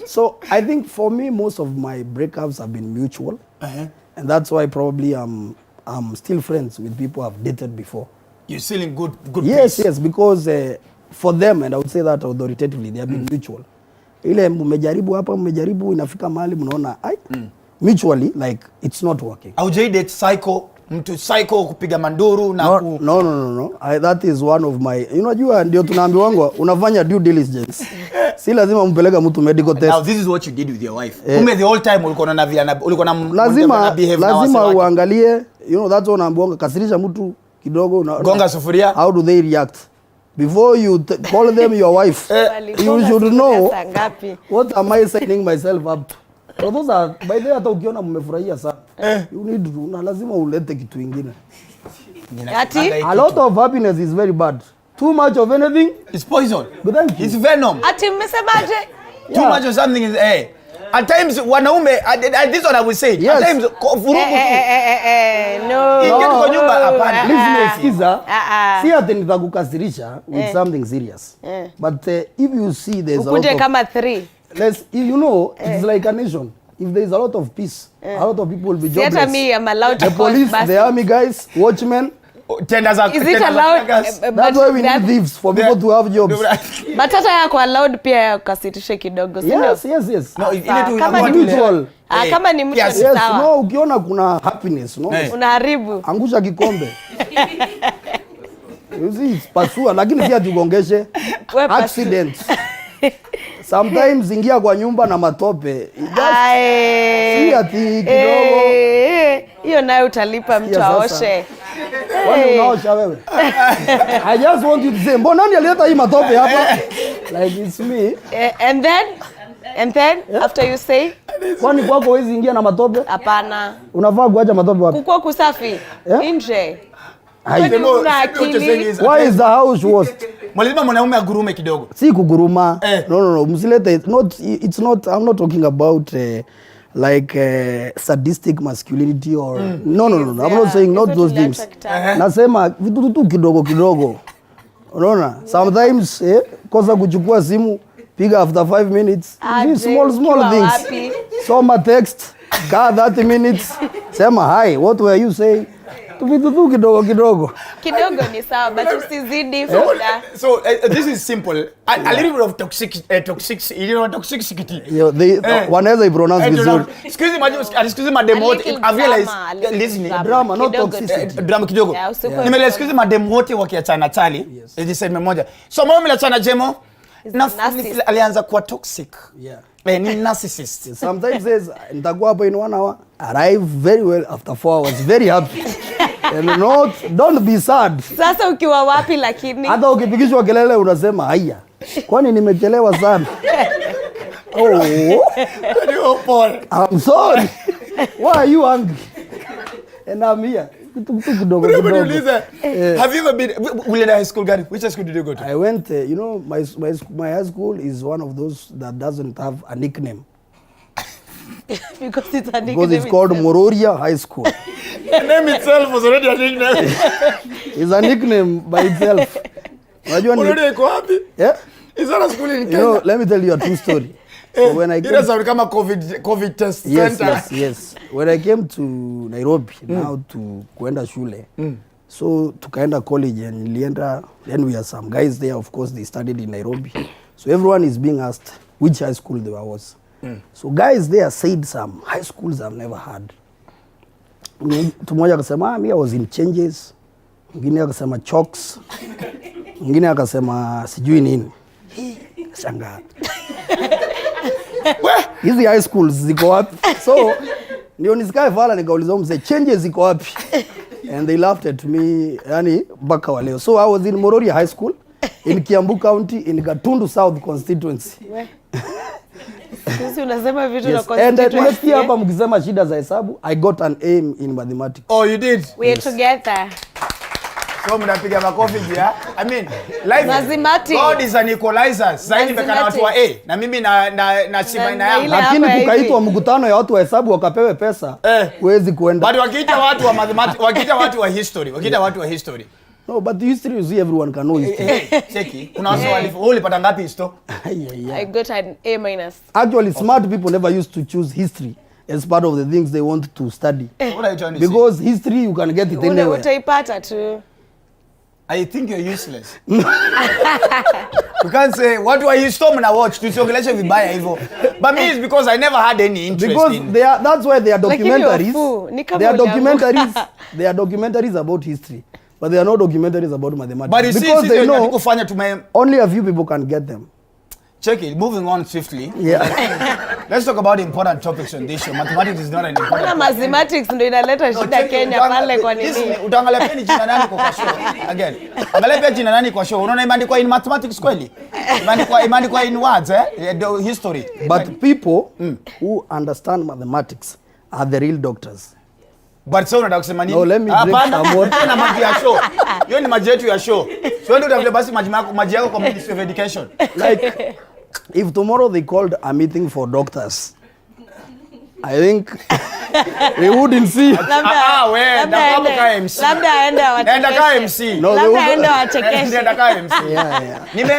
So I think for me most of my breakups have been mutual. And that's why probably I'm still friends with people I've dated before. You're still in good yes, place. Yes, because for them, and I would say that authoritatively, they have been mutual. Ile mmejaribu hapa, mmejaribu inafika mahali mnaona mutually like it's not working. Haujai date psycho, mtu psycho kupiga manduru na no. That is one of my, unajua ndio tunaambiwa unafanya due diligence. Si lazima mpeleka mtu medical test. Now this is what you did with your wife. The whole time ulikuwa na lazima uangalie, you know, that's what naambiwa, kasirisha mtu kidogo gonga sufuria. How do they react? Before you call them your wife, you should know what am I signing myself up to. So those are, by the way, hata ukiona mmefurahia sana, you need to, na lazima ulete kitu kingine. A lot of happiness is very bad. Too much of anything is poison. But thank you. It's venom. Ati mmesemaje? Too much of something is at times wanaume, this one I will say. Yes. At times no. Ingia kwa nyumba hapana. Listen, skiza. Si ati nitakukasirisha with something serious. But if you see there's a lot of kama 3. You know, it's like a nation. If there is a lot of peace, a lot of people will be jobless. Me, I'm allowed to the police, the army guys, watchmen. Is it allowed? That's why we need thieves for people to have jobs. But hata yako allowed pia ya kukasitisha kidogo, si ndio? Yes. No, ile tu kama ni mutual. Kama ni mutual yes, sawa. No, ukiona kuna happiness, no. Unaharibu. Angusha kikombe. You see, pasua lakini si ati ugongeshe. Accident. Sometimes ingia kwa nyumba na matope. Si ati kidogo. Hiyo nayo utalipa mtu aoshe. Wani unaosha wewe? I just want you to say, mbona nani alileta hii matope hapa? Like it's me. And then after you say, kwani kwako huwezi ingia na matope? Hapana. Unavaa kuacha matope wapi? Kuko kusafi. Nje. Why is the house worst? Mwalimu mwanaume agurume kidogo. Si kuguruma. No. Msilete, it's not, I'm not talking about sadistic masculinity or no. I'm not saying not those things. Nasema vitu tu kidogo. Unaona? Sometimes kosa kuchukua simu, piga after 5 minutes. Small things. Soma text, kaa 30 minutes. Sema hi, what were you saying? Vitu tu kidogo. Kidogo ni sawa, but usizidi fuda. So this is simple. A little bit of toxicity, you know, toxicity. Wanaweza ipronounce vizuri. Excuse mademo wote. I realize listen, drama not toxicity. Drama kidogo. Excuse mademo wote wakiachana chali. Niseme moja. So mama mliachana Jaymo na alianza kuwa toxic. Ni narcissist. Sometimes says nitakuwa hapo in 1 hour. Arrive very well after 4 hours. Very happy. And don't be sad. Sasa ukiwa wapi lakini? Hata ukipigishwa kelele unasema haya. Kwani nimechelewa sana? I'm sorry. Why are you angry? And I'm here. Kidogo. Have you ever been in high school, Gary? Which high school did you go to? I went, you know, my high school is one of those that doesn't have a nickname. Because it's a nickname. Because it's called Mororia High School. The name itself was already a nickname. It's a nickname by itself. Mororia iko wapi? Yeah. Is that a school in Kenya? You know, let me tell you a true story. So when I came, become a COVID test center. Yes. When I came to Nairobi now to kuenda shule, so tukaenda college and nilienda, then we had some guys there, of course they studied in Nairobi. So everyone is being asked which high school there was. So guys there said some high schools I've never had. Mmoja akasema I was in Changes. Mwingine akasema Chalks. Mwingine akasema sijui nini. Shangaa. Hizi high schools ziko wapi? So ndio nisikae fala nikauliza mzee Changes ziko wapi? And they laughed at me, yani mpaka wa leo. So I was in Mororia High School in Kiambu County in Gatundu South constituency. Sisi unasema vitu na constituency. And unasikia hapa mkisema shida za hesabu, I got an A in mathematics. Oh, you did? We are together. So mnapiga makofi pia. I mean, life Mathematics. God is an equalizer. Sasa hivi nimekana watu wa A na mimi na Simaina yangu. Lakini kukaitwa mkutano ya watu wa hesabu wakapewe pesa, huwezi kuenda. But wakiita watu wa mathematics, wakiita watu wa history, wakiita watu wa history. No, but the history, you see, everyone can know history. Cheki. Kuna watu walipata ngapi histo? I got an A-. Actually, smart people never used to choose history as part of the things they want to study. What are you trying to Because history, you can get it anywhere. Utaipata tu. I think you're useless. You can't say what were you stop na watch tusiongeleshe vibaya hivyo. But me is because I never had any interest because in. that's why they are documentaries. They are documentaries about history, but they are not documentaries about mathematics. But you because see, they know kufanya tume only a few people can get them. Check it. Moving on swiftly. Yeah. Let's talk about important topics on this show. Mathematics is not an important. Mathematics ndio inaleta shida Kenya pale kwa nini? Utaangalia pia ni jina nani kwa show. Again. Angalia pia jina nani kwa show. Unaona imeandikwa in mathematics kweli? Imeandikwa in words the history. But people who understand mathematics are the real doctors. But so unataka kusema nini? No, let me break some more. Na maji ya show. Hiyo ni maji yetu ya show. So ndio utafute basi maji yako kwa Ministry of Education. Like if tomorrow they called a meeting for doctors, I think they wouldn't see. Labda aenda wachekeshe. No, labda aenda wachekeshe. Nenda kama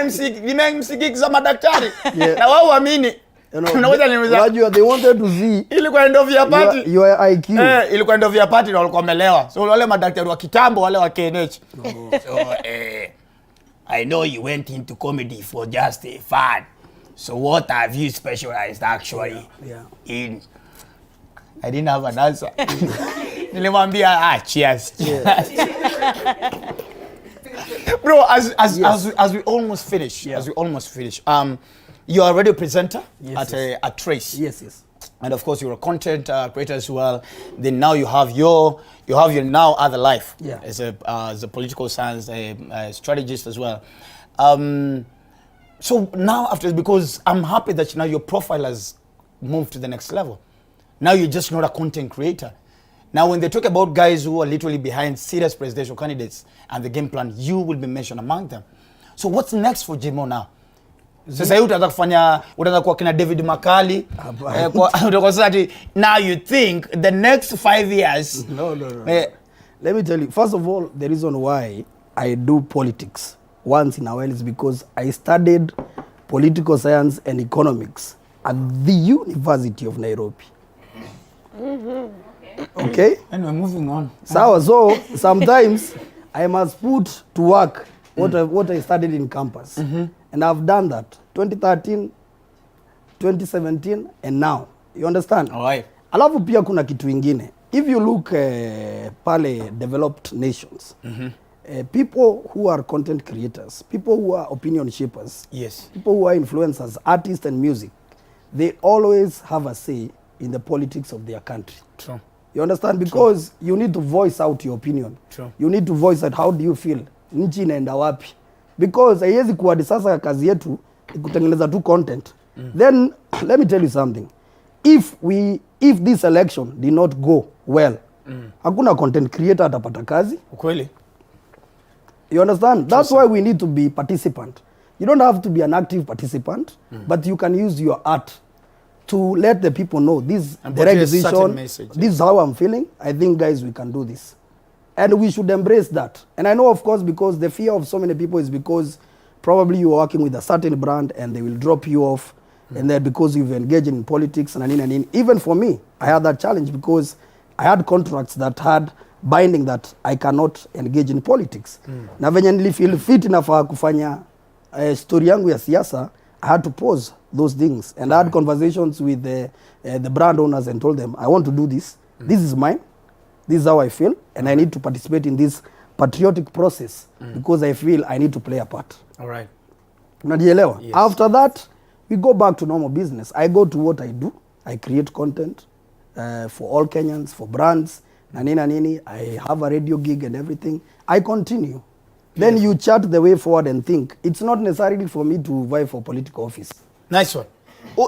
MC. Nime MC gig za madaktari. Na wao waamini. Unajua they wanted to see ilikuwa end of year party. Your IQ. Ilikuwa end of year party na walikuwa wamelewa. So wale madaktari wa kitambo wale wa KNH. So I know you went into comedy for just a fun. So what have you specialized actually in? I didn't have an answer. Nilimwambia cheers. Bro, as we almost finish, you are a radio presenter at a Trace. Yes. And of course, you're a content creator as well. Then now you have your now other life as a political science strategist as well. So now after, because I'm happy that now your profile has moved to the next level. Now you're just not a content creator. Now when they talk about guys who are literally behind serious presidential candidates and the game plan, you will be mentioned among them. So what's next for Jaymo now? Sasa hivi utaanza kuwa kina David Makali. Now you think the next 5 years. No. Let me tell you, first of all, the reason why I do politics once in a while is because I studied political science and economics at the University of Nairobi. Okay? And we're moving on. So sometimes I must put to work what I studied in campus. And I've done that 2013, 2017 and now. You understand? All right. Alafu pia kuna kitu ingine. If you look pale developed nations, people who are content creators, people who are opinion shapers, people who are influencers, artists and music, they always have a say in the politics of their country. True. You understand? Because you need to voice out your opinion. True. You need to voice out how do you feel. Nchi inaenda wapi? Because haiwezi kuwa sasa kazi yetu kutengeneza tu content. Then let me tell you something. If this election did not go well, hakuna content creator atapata kazi. Ukweli. You understand? That's why we need to be participant. You don't have to be an active participant, but you can use your art to let the people know this the right decision. This is how I'm feeling. I think, guys, we can do this. And we should embrace that. And I know, of course, because the fear of so many people is because probably you are working with a certain brand and they will drop you off. And then because you've engaged in politics and even for me, I had that challenge because I had contracts that had binding that I cannot engage in politics. Na venye nilifeel fit nafaa kufanya story yangu ya siasa, I had to pause those things. And I had conversations with the brand owners and told them, I want to do this. This is mine. This is how I feel. And I need to participate in this patriotic process because I feel I need to play a part. All right. Unadielewa? Yes. After that, we go back to normal business. I go to what I do. I create content for all Kenyans, for brands. Nini. I have a radio gig and everything. I continue. Then you chart the way forward and think. It's not necessarily for me to vie for political office. Nice one.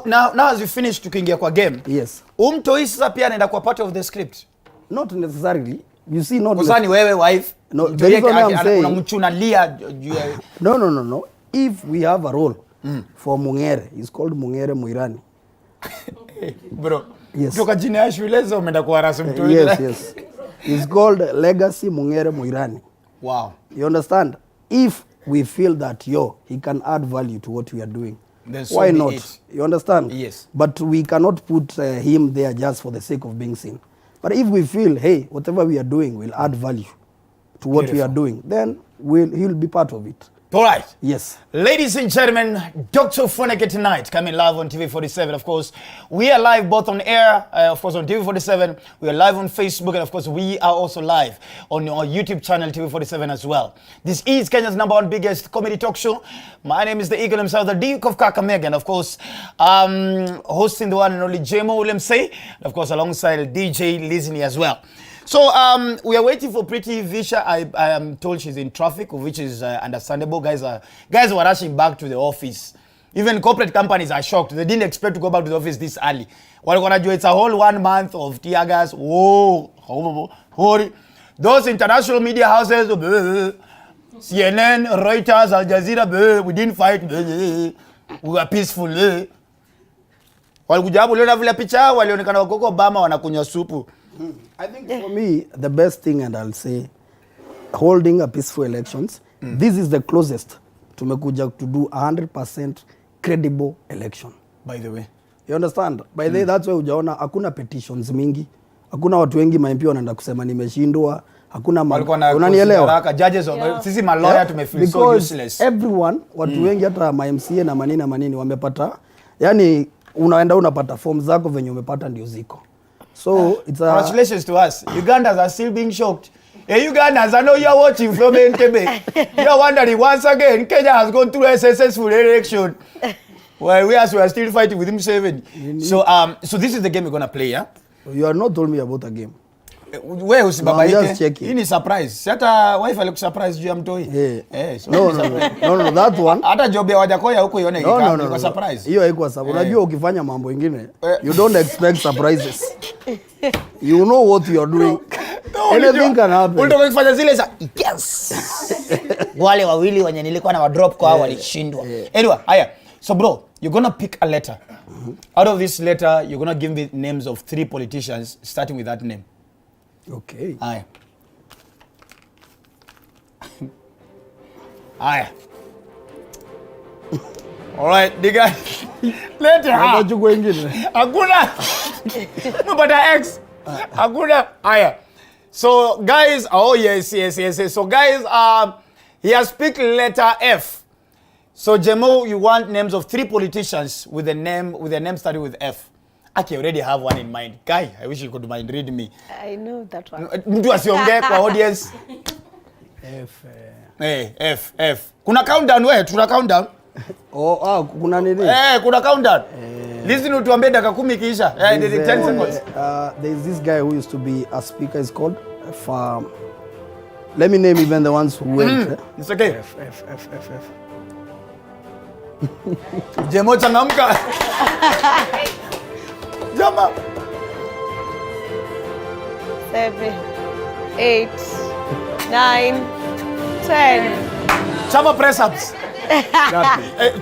Now as you finish tukiingia kwa game. Yes. Umtoi sasa pia anaenda kwa part of the script. Not necessarily, You see, not Kusani wewe wife. No, the reason I'm saying. Unamchunalia. No. If we have a role for Mungere, it's called Mungere Muirani. Bro. Yes. Toka jina ya shule zo umeenda kuharasi mtu. Yes. It's called Legacy Mungere Muirani. Wow. You understand? If we feel that he can add value to what we are doing, why not? You understand? Yes. But we cannot put him there just for the sake of being seen. But if we feel, hey, whatever we are doing will add value to what we are doing, then he'll be part of it. All right. Yes. Ladies and gentlemen, Dr. Ofweneke tonight, coming live on TV47. Of course, we are live both on air, of course, on TV47. We are live on Facebook, and of course, we are also live on our YouTube channel, TV47 as well. This is Kenya's #1 biggest comedy talk show. My name is the Eagle himself, the Duke of Kakamega, and of course, hosting the one and only Jaymo Ule Msee, and of course, alongside DJ Lizni as well. So we are waiting for Pritty Vishi. I am told she's in traffic, which is understandable. Guys were rushing back to the office. Even corporate companies are shocked. They didn't expect to go back to the office this early. It's a whole 1 month of tear gas. Whoa, those international media houses, CNN, Reuters, Al Jazeera, we didn't fight. We were peaceful. Walikuja hapo leo na vile picha walionekana wako Obama wanakunywa supu. I think for me, the best thing, and I'll say, holding a peaceful elections, this is the closest tumekuja to do 100% credible election. By the way. You understand? By the way, that's why ujaona, hakuna petitions mingi. Hakuna watu wengi MP wanaenda kusema nimeshindwa. Hakuna unanielewa? Judges, sisi malawyer tumefeel so useless. Everyone, watu wengi hata MCA na manini wamepata. Yani unaenda unapata form zako venye umepata ndio ziko. So it's congratulations to us. Ugandans are still being shocked. Hey, Ugandans, I know you're watching from Entebbe. You're wondering once again, Kenya has gone through a successful election. Well, we are still fighting with him 7. So this is the game we're gonna play, yeah? You are not told me about a game. Where was Baba? Just checking. Ini surprise. Hata wife alikuwa surprise juu ya mtoi. So no, that one. Hata job ya Wajackoyah huko ione ilikuwa surprise. Hiyo haikuwa surprise. Unajua ukifanya mambo mengine, you don't expect surprises. You know what you are doing. Anything can happen. Unataka kufanya zile za yes. Wale wawili wenye nilikuwa na drop kwa walishindwa. Anyway, haya. So bro, you're going to pick a letter. Out of this letter, you're going to give me names of 3 politicians starting with that name. Okay. Aya. Aya. All right, diga. Later. Hakuna. Mbada X. Hakuna. Aya. So guys, yes. So guys, he has picked letter F. So Jaymo, you want names of 3 politicians with a name starting with F. I already have one in mind. Guy, I wish you could mind read me. I know that one. Mtu asiongee kwa audience. F. Kuna countdown wewe, tuna countdown. Kuna nini? Kuna countdown. Listen utuambie dakika 10 kisha. 10 seconds. There is this guy who used to be a speaker, is called let me name even the ones who went. It's okay. F. Jaymo changamka. Jama. 7, 8, 9, 10. Chapa press ups.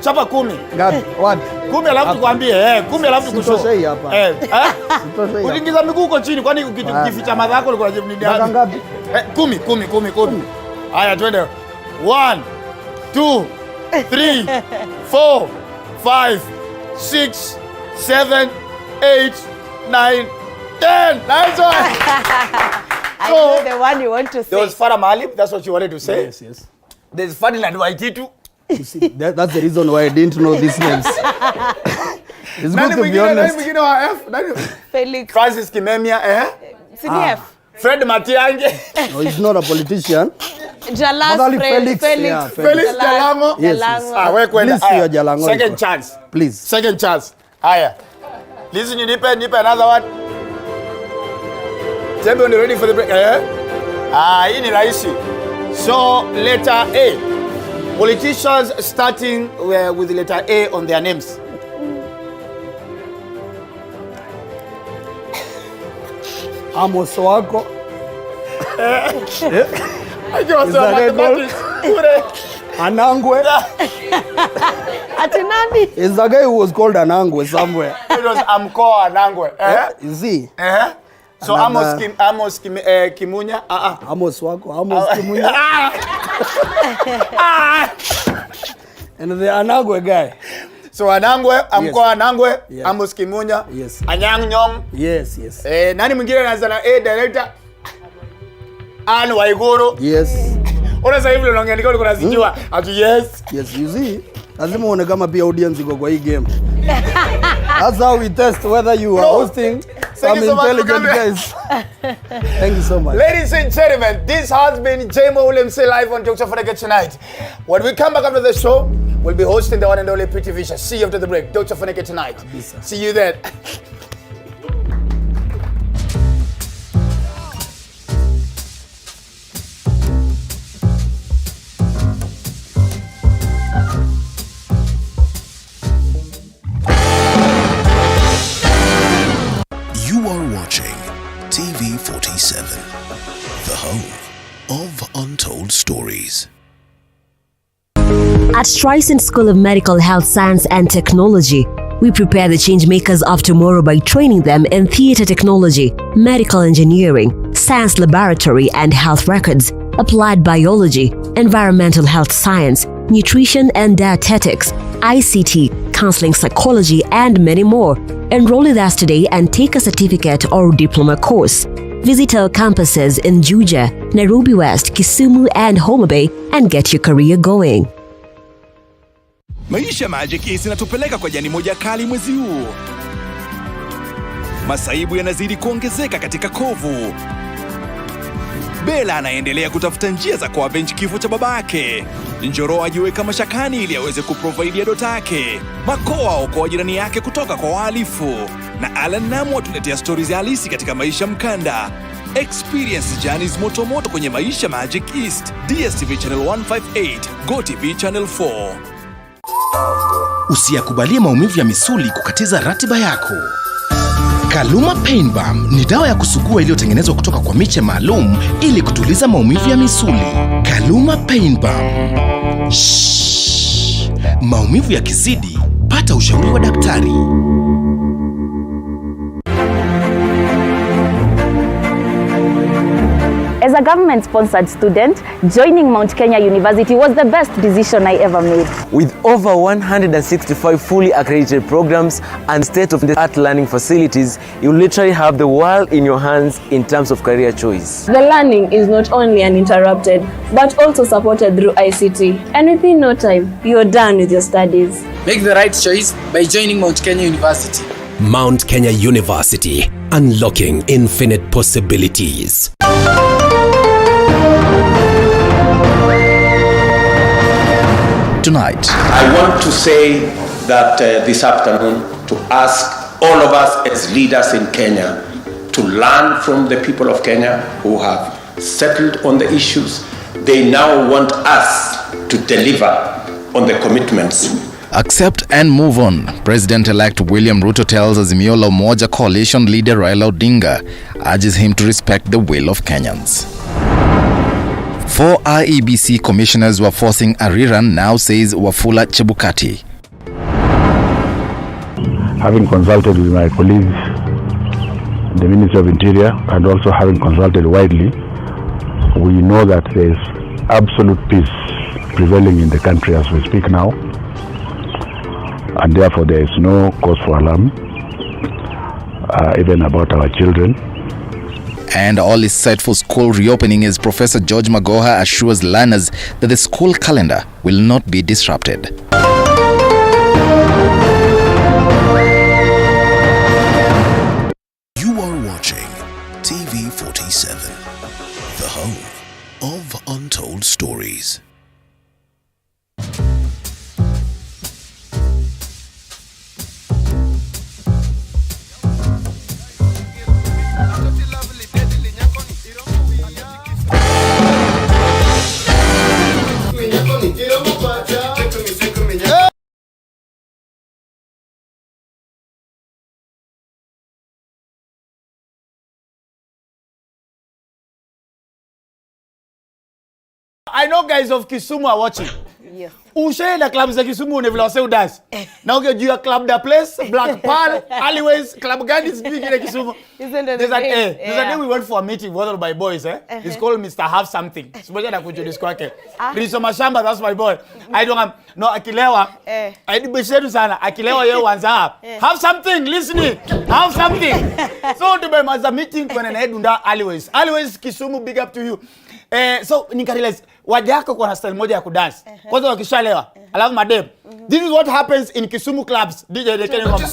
Chapa 10. Gapi? What? 10 alafu tukwambie 10 alafu tukushow. Sitosei hapa. Uliingiza miguu huko chini kwani ukificha madha yako ulikuwa unajua nini? Ngapi? 10. Haya twende. 1 2 3 4 5 6 7 8 9 10. Nice one. I know the one you want to say. There was Farah Maalim, that's what you wanted to say. Yes. There's Fadiland Waititu. You see, that's the reason why I didn't know these names. It's good to be honest. Felix. Francis Kimemia, CDF. Fred Matiang'i. No, he's not a politician. Jalas Felix. Felix Jalango. Yes. Please, Jalango. Second chance. Please. Second chance. Aya. Listen, you nipe another one. Champion, you ready for the break? Hii ni rahisi. So, letter A. Politicians starting with the letter A on their names. Amos Wako. Anangwe. Ati nani? Is the guy who was called Anangwe somewhere. It was Amkoa Anangwe. Is he? So Amos Kimunya. Amos wako, Amos Kimunya. And the Anangwe guy. So Anangwe, Amkoa Anangwe, Amos Kimunya, Anyang Nyong. Yes. Nani mwingine anaanza na director? Anne Waiguru. Yes. Ona sasa hivi unaongea niko unazijua. Ati yes. Yes, you see. Lazima uone kama pia audience iko kwa hii game. That's how we test whether you are hosting some intelligent guys. Thank you so much. Ladies and gentlemen, this has been Jaymo Ule Msee live on Ofweneke tonight. When we come back after the show, we'll be hosting the one and only Pritty Vishi. See you after the break. Ofweneke tonight. See you then. You are watching TV47, the home of untold stories. At Streisand School of Medical Health Science and Technology, we prepare the change makers of tomorrow by training them in theater technology, medical engineering, science laboratory and health records, applied biology, environmental health science, nutrition and dietetics, ICT, counseling psychology, and many more. Enroll with us today and take a certificate or diploma course. Visit our campuses in Juja, Nairobi West, Kisumu, and Homa Bay and get your career going. Maisha Magic East inatupeleka kwa jani moja kali mwezi huu. Masaibu yanazidi kuongezeka katika kovu. Bella anaendelea kutafuta njia za kuavenge kifo cha babake. Njoro ajiweka mashakani ili aweze kuprovide dota yake. Makoa okoa jirani yake kutoka kwa wahalifu. Na Alan Namu atuletea stories halisi katika maisha mkanda. Experience journeys moto kwenye Maisha Magic East. DStv channel 158, GOtv channel 4. Usiyakubalie maumivu ya misuli kukatiza ratiba yako. Kaluma Pain Balm ni dawa ya kusugua iliyotengenezwa kutoka kwa miche maalum ili kutuliza maumivu ya misuli. Kaluma Pain Balm. Maumivu yakizidi, pata ushauri wa daktari. As a government-sponsored student, joining Mount Kenya University was the best decision I ever made. With over 165 fully accredited programs and state-of-the-art learning facilities, you literally have the world in your hands in terms of career choice. The learning is not only uninterrupted, but also supported through ICT. And within no time, you're done with your studies. Make the right choice by joining Mount Kenya University. Mount Kenya University, unlocking infinite possibilities. Tonight, I want to say that this afternoon to ask all of us as leaders in Kenya to learn from the people of Kenya who have settled on the issues. They now want us to deliver on the commitments. Accept and move on. President-elect William Ruto tells Azimio la Umoja coalition leader Raila Odinga, urges him to respect the will of Kenyans. 4 IEBC commissioners were forcing a rerun, now says Wafula Chebukati. Having consulted with my colleagues in the Ministry of Interior and also having consulted widely, we know that there is absolute peace prevailing in the country as we speak now, and therefore there is no cause for alarm, even about our children. And all is set for school reopening as Professor George Magoha assures learners that the school calendar will not be disrupted. You are watching TV47, the home of untold stories. I know guys of Kisumu are watching. Yes. Ushaenda club za Kisumu unevile wase dance. Na ukijua club da place, Black Pearl, Alleyways, club gani sijui kile Kisumu. There's a day we went for a meeting with my boys, eh? It's called Mr. Have Something. Siboja na kujuliza kwake. Riso Mashamba, that's my boy. I don't no akilewa. Aidibeshetu sana. Akilewa yeye wanza. Have something, listening. Have something. So to be maza meeting kwa na edunda Alleyways. Alleyways Kisumu, big up to you. So nikarealize Wajackoyah kwa style moja ya kudance. Kwanza wakishalewa. Alafu madem. This is what happens in Kisumu clubs. DJ Dekene Mama.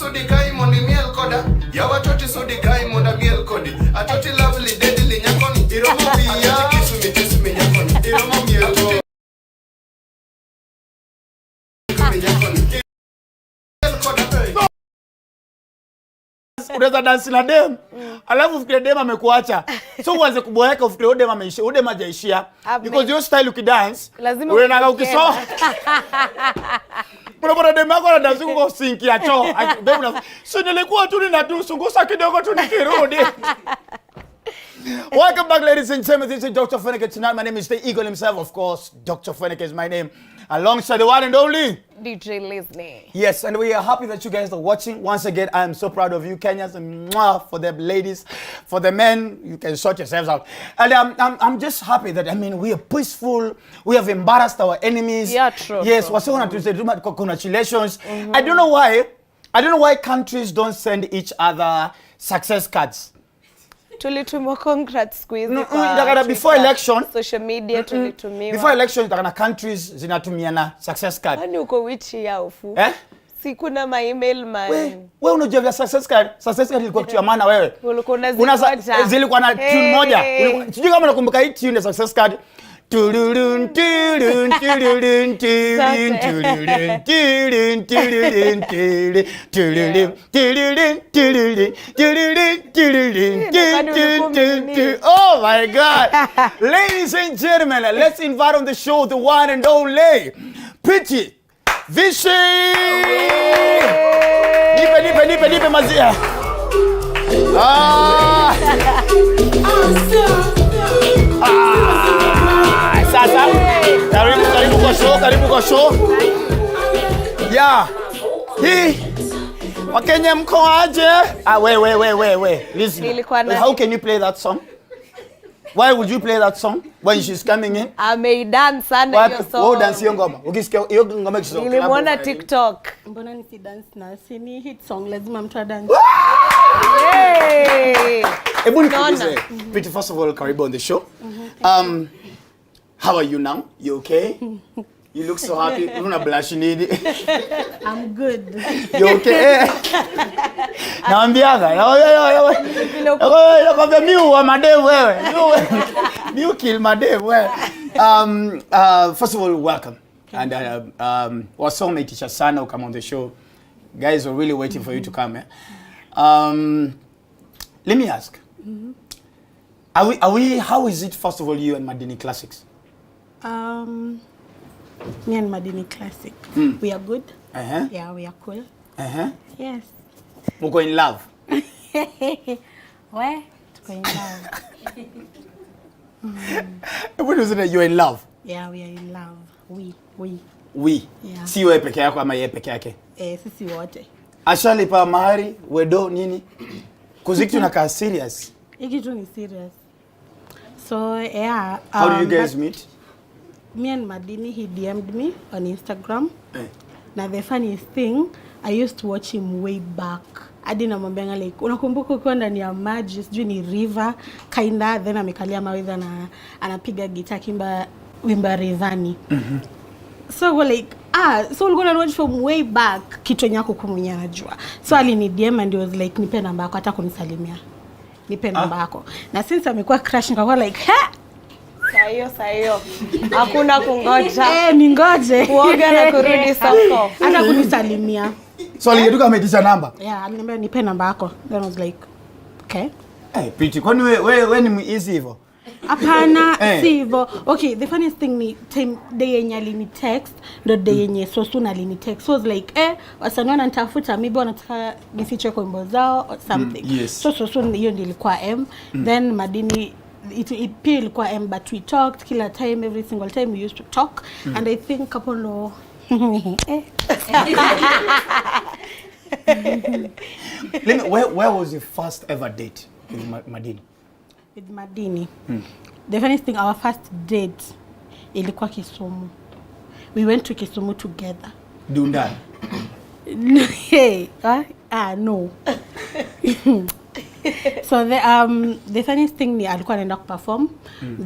Ya watoti sodi kai monda miel kodi. Atoti lovely deadly nyakoni. Iromo biya Kisumu nyakoni. Iromo miel kodi. Unaweza dance na dem. Alafu ufikire dem amekuacha. So uanze kuboeka ufikire dem ameisha. Dem hajaishia. Because your style ukidance, wewe na ukisoa. Bora dem yako na dance kwa sink ya choo. So nilikuwa tu ninatusungusa kidogo tu nikirudi. Welcome back, ladies and gentlemen. This is Dr. Ofweneke. Tonight, my name is the Eagle himself, of course. Dr. Ofweneke is my name. Alongside the one and only DJ Leslie. Yes, and we are happy that you guys are watching. Once again, I am so proud of you, Kenyans, and for the ladies, for the men, you can sort yourselves out. And I'm just happy that, I mean, we are peaceful. We have embarrassed our enemies. Yeah, true. Yes, congratulations. I don't know why countries don't send each other success cards. Tulitumwa congrats squeeze before election social media tulitumiwa before election takana countries zinatumiana success card. Hani uko wichi ya ufu si kuna ma email man wewe unajua success card ilikuwa kitu ya maana wewe ulikuwa zilikuwa na tune moja sijui kama unakumbuka hii tune success card tulurun tulurun tulurun tulurun tulurun tulurun tulurun tulurun tulurun tulurun. Oh my God. Ladies and gentlemen, let's invite on the show the one and only Pritty Vishi. Nipe mazia. Sasa karibu kwa show. Yeah. Hii Wakenya mko aje? We. Listen. How can you play that song? Why would you play that song when she's coming in? Dance sana hiyo song. Wewe dance hiyo ngoma. Ukisikia hiyo ngoma kisho. Nilimwona TikTok. Mbona nisi dance na sini hit song lazima mtu dance. Hey. Pritty, first of all, karibu on the show. How are you now? You okay? You look so happy. You're not blushing. I'm good. You okay? Naambiaga. You kill madem wewe. First of all, welcome. And our soulmate teacher Sana will come on the show. Guys are really waiting for you to come. Let me ask. Are we how is it first of all you and Madini Classics? Me and Madini Classic. We are good. Yeah, we are cool. Yes. We go in love. Where? To go in love. When is it that you're in love? Yeah, we are in love. We. Yeah. Si wewe peke yako ama yeye peke yake? Sisi wote. Ashalipa mahari, wedo nini? Kuzikitu nakaa serious. Hiki tu ni serious. So, yeah. How did you guys meet? Me and Madini, he DM'd me on Instagram. Now the funniest thing, I used to watch him way back. I didn't know like unakumbuka ukiwa ndani ya maji sijui ni river kinda then amekalia maweza na anapiga gitaa kimba wimba Rivani. So we're like so we're gonna watch from way back kitu nyako kumunya najua. So alini DM and he was like nipe namba yako hata kunisalimia. Nipe namba yako. Na since amekuwa crush nikakuwa like Sayo. Hakuna kungoja. Ningoje. Kuoga na kurudi soko. Hata kunisalimia. So aliyetuka ametisha namba? Yeah, aliniambia nipe namba yako. Then I was like, okay. Hey, Pritty, kwani wewe ni easy hivyo? Hapana, si hivyo. Okay, the funniest thing ni time day yenye alini text, ndo day yenye so soon alini text. So I was like, wasanii wananitafuta, maybe wanataka nifiche kwa wimbo zao or something. Yes. So soon hiyo ndio ilikuwa M. Then Madini it pia ilikuwa but we talked kila time, every single time we used to talk. And I think couple no where was your first ever date with Madini? With Madini. The funniest thing, our first date ilikuwa Kisumu. We went to Kisumu together. Dundani? Hey, no. So the funniest thing ni alikuwa anaenda kuperform,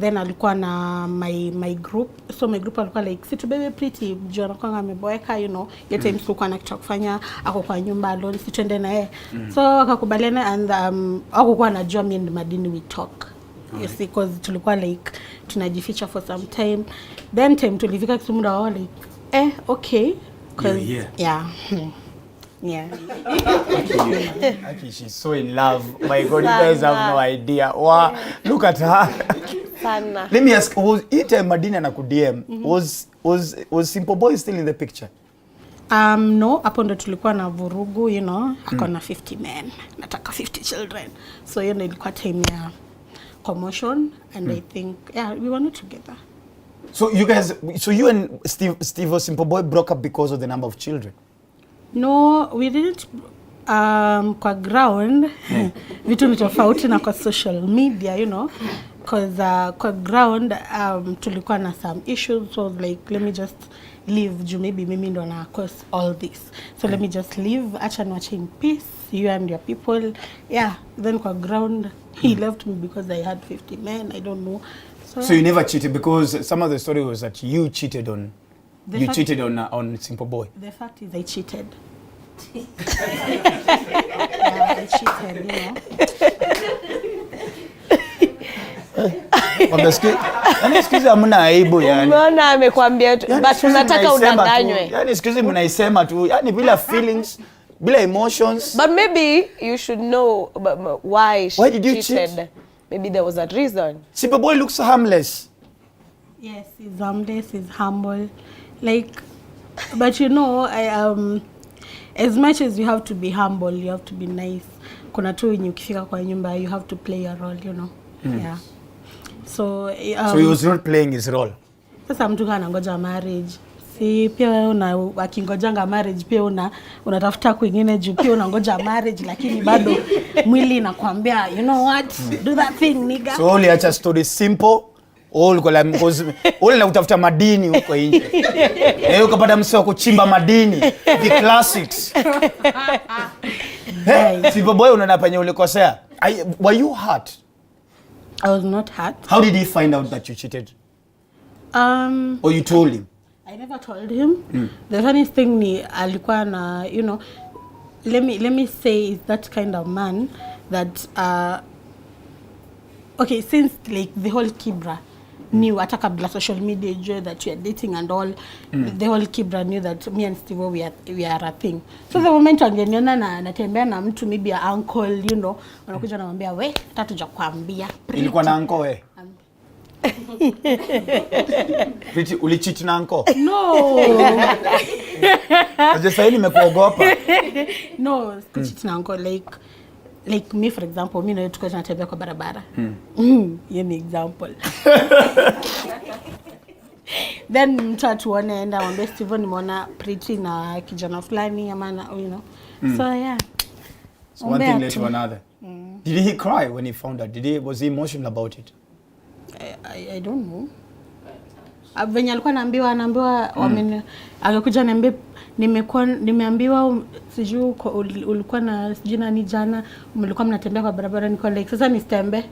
then alikuwa na my group. So my group alikuwa like, situ bebe Pritty, juu anakuwa ameboeka, you know, your time sikuwa na kitu kufanya, ako kwa nyumba alone, situende na yeye. So akakubaliana, and hakukuwa anajua me and Madini we talk. You see, because tulikuwa like tunajificha for some time. Then time tulifika Kisumu na wao like, okay, cause yeah. Actually, she's so in love. My God, you guys have no idea. Wow, look at her. Sana. Let me ask, was it Madini anaku-DM? Was Simple Boy still in the picture? No, hapo ndo tulikuwa na vurugu, you know, akona 50 men, nataka 50 children. So you know, ilikuwa time ya commotion, and I think we were not together. So you and Steve or Simple Boy broke up because of the number of children? No, we didn't. Kwa ground, vitu ni tofauti na kwa social media, you know, because kwa ground tulikuwa na some issues, so like let me just leave, juu maybe mimi ndo na cause all this, so let me just leave, acha niwache in peace, you and your people. Then kwa ground he left me because I had 50 men, I don't know. So you never cheated, because some of the story was that you cheated on Simple Boy. The fact is I cheated. I cheated, you know. Excuse hamna aibu yani. Umeona amekwambia but unataka udanganywe. Yani excuse mnaisema tu, yani bila feelings, bila emotions. But maybe you should know why she did you cheated. Cheat? Maybe there was a reason. Simple Boy looks harmless. Yes, he's harmless, he's humble. Like, but you know, as much as you have to be humble, you have to be nice. Kuna tu wenye ukifika kwa nyumba, you have to play a role, you know. So he was not playing his role. Sasa mtu kana ngoja marriage. Si pia una akingojanga marriage pia unatafuta kwingine juu pia unangoja marriage, lakini bado mwili inakwambia, you know what, do that thing nigga. So only acha story simple. All na utafuta madini huko nje. Ukapata msee wa kuchimba madini, the classics. Simple Boy unaona penye ulikosea. Were you hurt? I was not hurt. How did he find out that you cheated? Or you told him? I never told him. The funniest thing ni alikuwa na, you know, let me say is that kind of man that okay, since like the whole Kibra knew, hata kabla social media ijue that we are dating and all, the whole Kibra knew that me and Steve we are a thing. So the moment angeniona na natembea na mtu, maybe a uncle, you know, wanakuja namwambia we tatuja kuambia ilikuwa na uncle we Pritty, ulicheat na uncle? No. Sasa hivi nimekuogopa. No, cheat na uncle, like me for example, mimi na tuko tunatembea kwa barabara. Hiyo ni example. Then mtu atuone enda mwambie Steve nimeona Pritty na kijana fulani ama you know. So yeah. So one thing led to another. Did he cry when he found out? Was he emotional about it? I don't know. Venye alikuwa anaambiwa akakuja niambie nimeambiwa sijui ulikuwa na jina ni jana mlikuwa mnatembea kwa barabara, niko like sasa nistembe.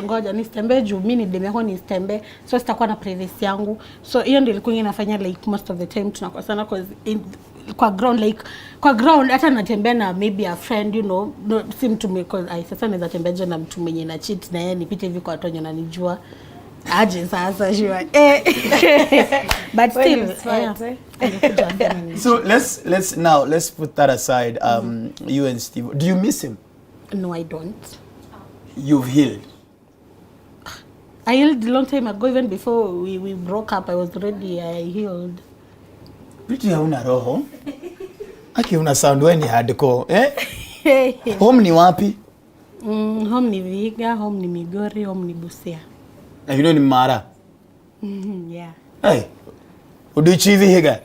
Ngoja nistembe juu mimi nidemeko nistembe, so sitakuwa na privacy yangu. So hiyo ndio ilikuwa inafanya like most of the time tunakosana, cause kwa ground hata natembea na maybe a friend, you know, no si mtu because sasa naweza tembea na mtu mwenye na cheat na yeye nipite hivi kwa watu wenye wananijua aje sasa sure. But still So let's put that aside. You and Steve, do you miss him? No, I don't. You've healed? I healed a long time ago. Even before we broke up, I was already healed. Pritty hauna roho? Aki una sound when hardcore, eh? Home ni wapi? Home ni Vihiga, home ni Migori, home ni Busia. Na you know ni Mara? Yeah. Hey. Udichi Vihiga.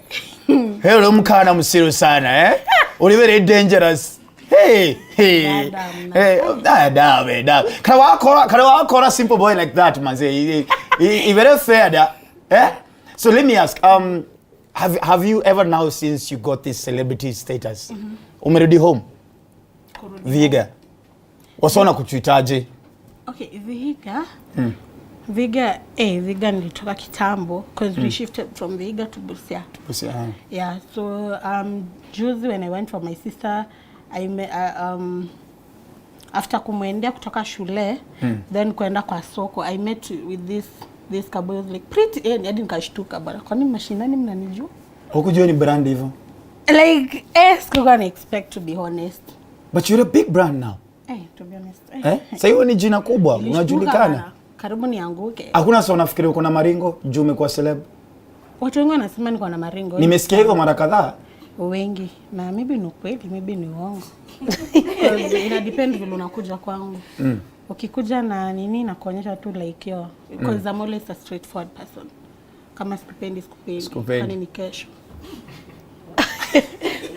Hey, umkana msiru sana, eh? Uli very dangerous. Hey. Hey. Da. Karawa kora simple boy like that, manze. He very fair da. Eh? So let me ask, have you ever now, since you got this celebrity status, umerudi home? Vihiga. Wasona kuchuitaje? Okay, Vihiga. Vihiga nilitoka kitambo because we shifted from Vihiga to Busia. Busia. Yeah, so juzi when I went for my sister, I met, after kumwendea kutoka shule, then kwenda kwa soko, I met with this cowboy was like Pritty, hadi nikashtuka bana. Kwani mashinani mnanijua? Hukujua ni brand hivyo? Like, sikuwa na expect, to be honest. But you're a big brand now. To be honest. Sasa hiyo ni jina kubwa, unajulikana. Karibu nianguke. Hakuna sasa unafikiri uko na maringo juu umekuwa celeb? Watu wengi wanasema niko na maringo. Nimesikia hivyo mara kadhaa. Wengi. Na maybe ni kweli, maybe ni uongo. Ina depend vile unakuja kwangu. Ukikuja na nini na kuonyesha tu like yo, because I'm always a straightforward person. Kama sikupendi. Kwani ni kesho.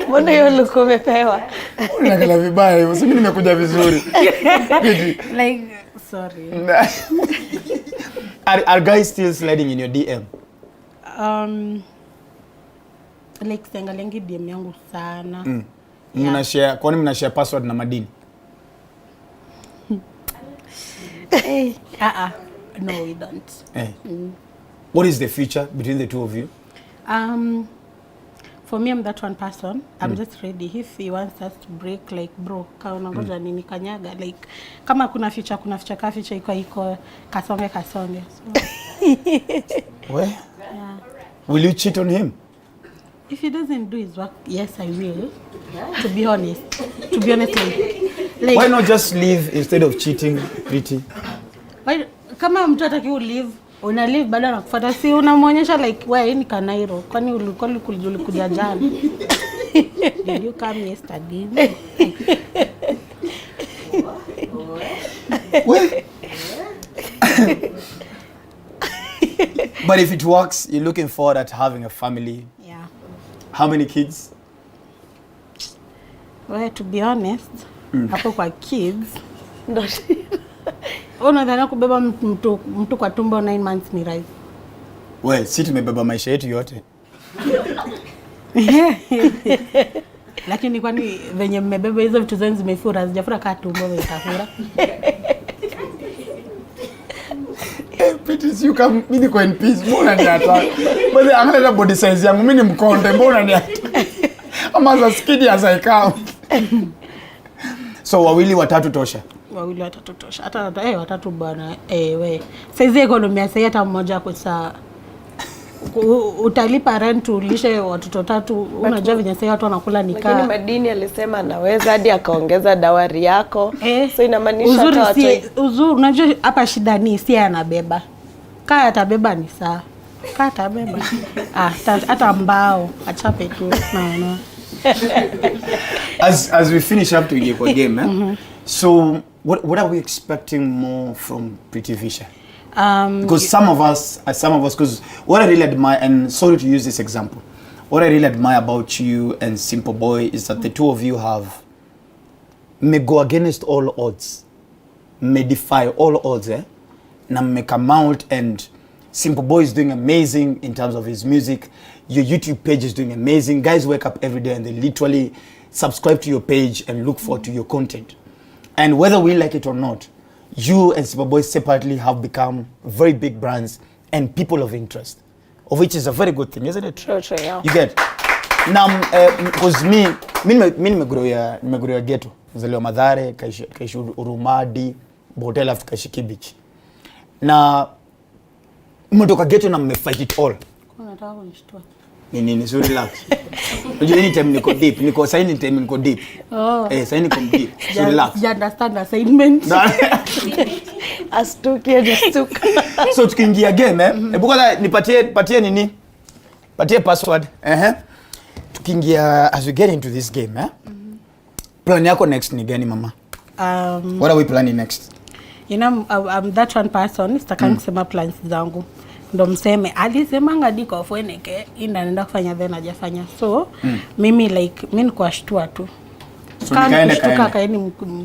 Mbona hiyo look umepewa? Unakala vibaya hivyo, mimi nimekuja vizuri. Like, sorry. Are guys still sliding in your DM? Like sengalengi DM yangu sana. Mnashare, kwani mnashare password na Madini? No, we don't. What is the future between the two of you? For me, I'm that one person. I'm just ready. If he wants us to break, like, bro, unangoja nini kanyaga? Like, kama kuna future, ka future iko kasonge. So. Well, will you cheat on him? If he doesn't do his work, yes, I will. To be honest, like why not just leave instead of cheating, Pritty? Why, kama mtu ataki leave, una leave baada na kufuata, si unamuonyesha like wewe ni Kanairo, kwani ulikuja jana? Did you come yesterday? But if it works, you're looking forward at having a family. Yeah. How many kids? Well, to be honest, hapo kwa kids ndo unadhani kubeba mtu kwa tumbo 9 months ni rahisi? Well, si tumebeba maisha yetu yote. Lakini kwani venye mmebeba hizo vitu zenu zimefura, zijafura kaa tumbo itafura? Pritty, you come, mimi niko in peace, mbona ni hata. Basi angalia body size yangu, mimi ni mkonde, mbona ni hata. Ama za skidi as I come. So wawili watatu tosha. Hata watatu bwana. We. Saizi economy sasa hata mmoja kwa saa utalipa rent ulishe watoto tatu, unajua venye sasa watu wanakula nikaa. Lakini Madini alisema anaweza hadi akaongeza dawari yako. So inamaanisha hata uzuri, unajua hapa shida ni si anabeba. Kaya atabeba ni sawa. Kaya atabeba. Hata mbao achape tu. No. As we finish up to the game, so what are we expecting more from Pritty Vishi? Because some of us, because what I really admire, and sorry to use this example, what I really admire about you and Simple Boy is that the two of you may go against all odds, may defy all odds, na may come out, and Simple Boy is doing amazing in terms of his music. Your YouTube page is doing amazing. Guys wake up every day and they literally subscribe to your page and look forward to your content. And whether we like it or not, you and Simple Boy separately have become very big brands and people of interest, of which is a very good thing, isn't it? True, yeah. You get? Now, because me nimegroya ghetto. Nzaliwa Madhare, kaishi Urumadi, Botela, kaishi Kibich. Na mmetoka ghetto na mmefight it all. Unataka kunishtua? Nini, so relax. Unajua anytime niko deep, niko sign time niko deep. Sign niko deep. So relax. You understand assignment? Astuke. So tukiingia game, because nipatie nini? Patie password. Tukiingia as we get into this game, plan yako next ni gani mama? What are we planning next? You know, I'm that one person, sitakangi kusema plans zangu. Ndo mseme, alisemanga diko Ofweneke, naenda kufanya then hajafanya. So, mimi like, mimi kuashtua tu. So nikaenda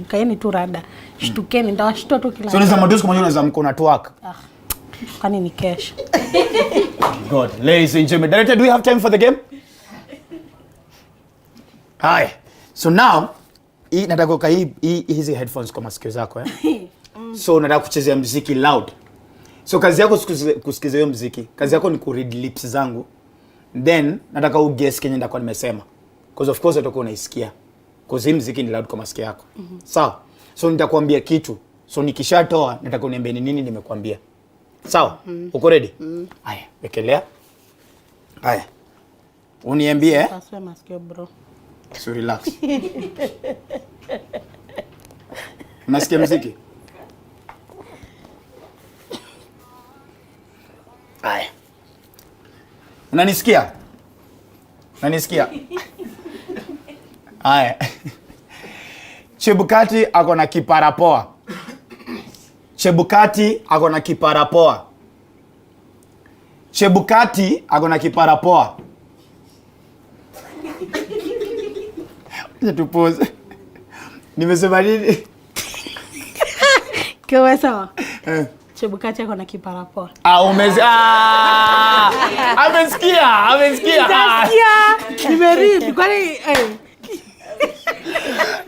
kaeni tu rada. Shtukeni, ndawashtua tu kila. So unaweza modus kama unaweza mkona twerk. Kani ni cash. God, ladies and gentlemen, director, do we have time for the game? Hi. So now, nataka kuweka hizi headphones kwa masikio zako So nataka kuchezea muziki loud. So kazi yako kusikiza hiyo muziki. Kazi yako ni ku read lips zangu. Then nataka uguess kenye ndako nimesema. Because of course utakuwa unaisikia. Because hii muziki ni loud kwa masikio yako. Sawa? So nitakwambia kitu. So nikishatoa nataka uniambie ni nini nimekuambia. Sawa? Uko ready? Haya, wekelea. Haya. Uniambie. Paswe masikio bro. So relax. Unasikia muziki? Haya. Unanisikia? Unanisikia? Haya. Chebukati ako na kiparapoa. Chebukati ako na kiparapoa. Chebukati ako na kiparapoa. Tupose. Nimesema nini? Kwa sawa. Chebukati ako na kiparapoa. Amesikia. Nimeridi kwani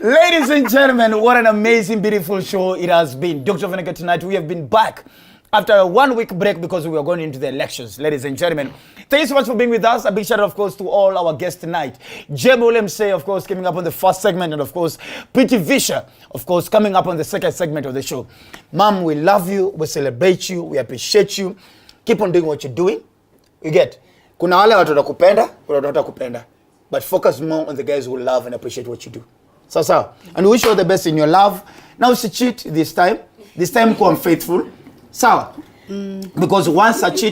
Ladies and gentlemen, what an amazing, beautiful show it has been. Dr. Ofweneke, tonight we have been back after a 1 week break because we were going into the elections. Ladies and gentlemen, thank you so much for being with us. A big shout out, of course, to all our guests tonight. Jaymo Ule Msee, of course, coming up on the first segment, and of course, Pritty Vishi, of course, coming up on the second segment of the show. Mom, we love you, we celebrate you, we appreciate you. Keep on doing what you're doing. You get? Kuna wale watu watakupenda, kuna watu watakupenda. But focus more on the guys who love and appreciate what you do. So. And we wish you all the best in your love. Now, cheat this time. This time, come faithful. So, because once I cheat,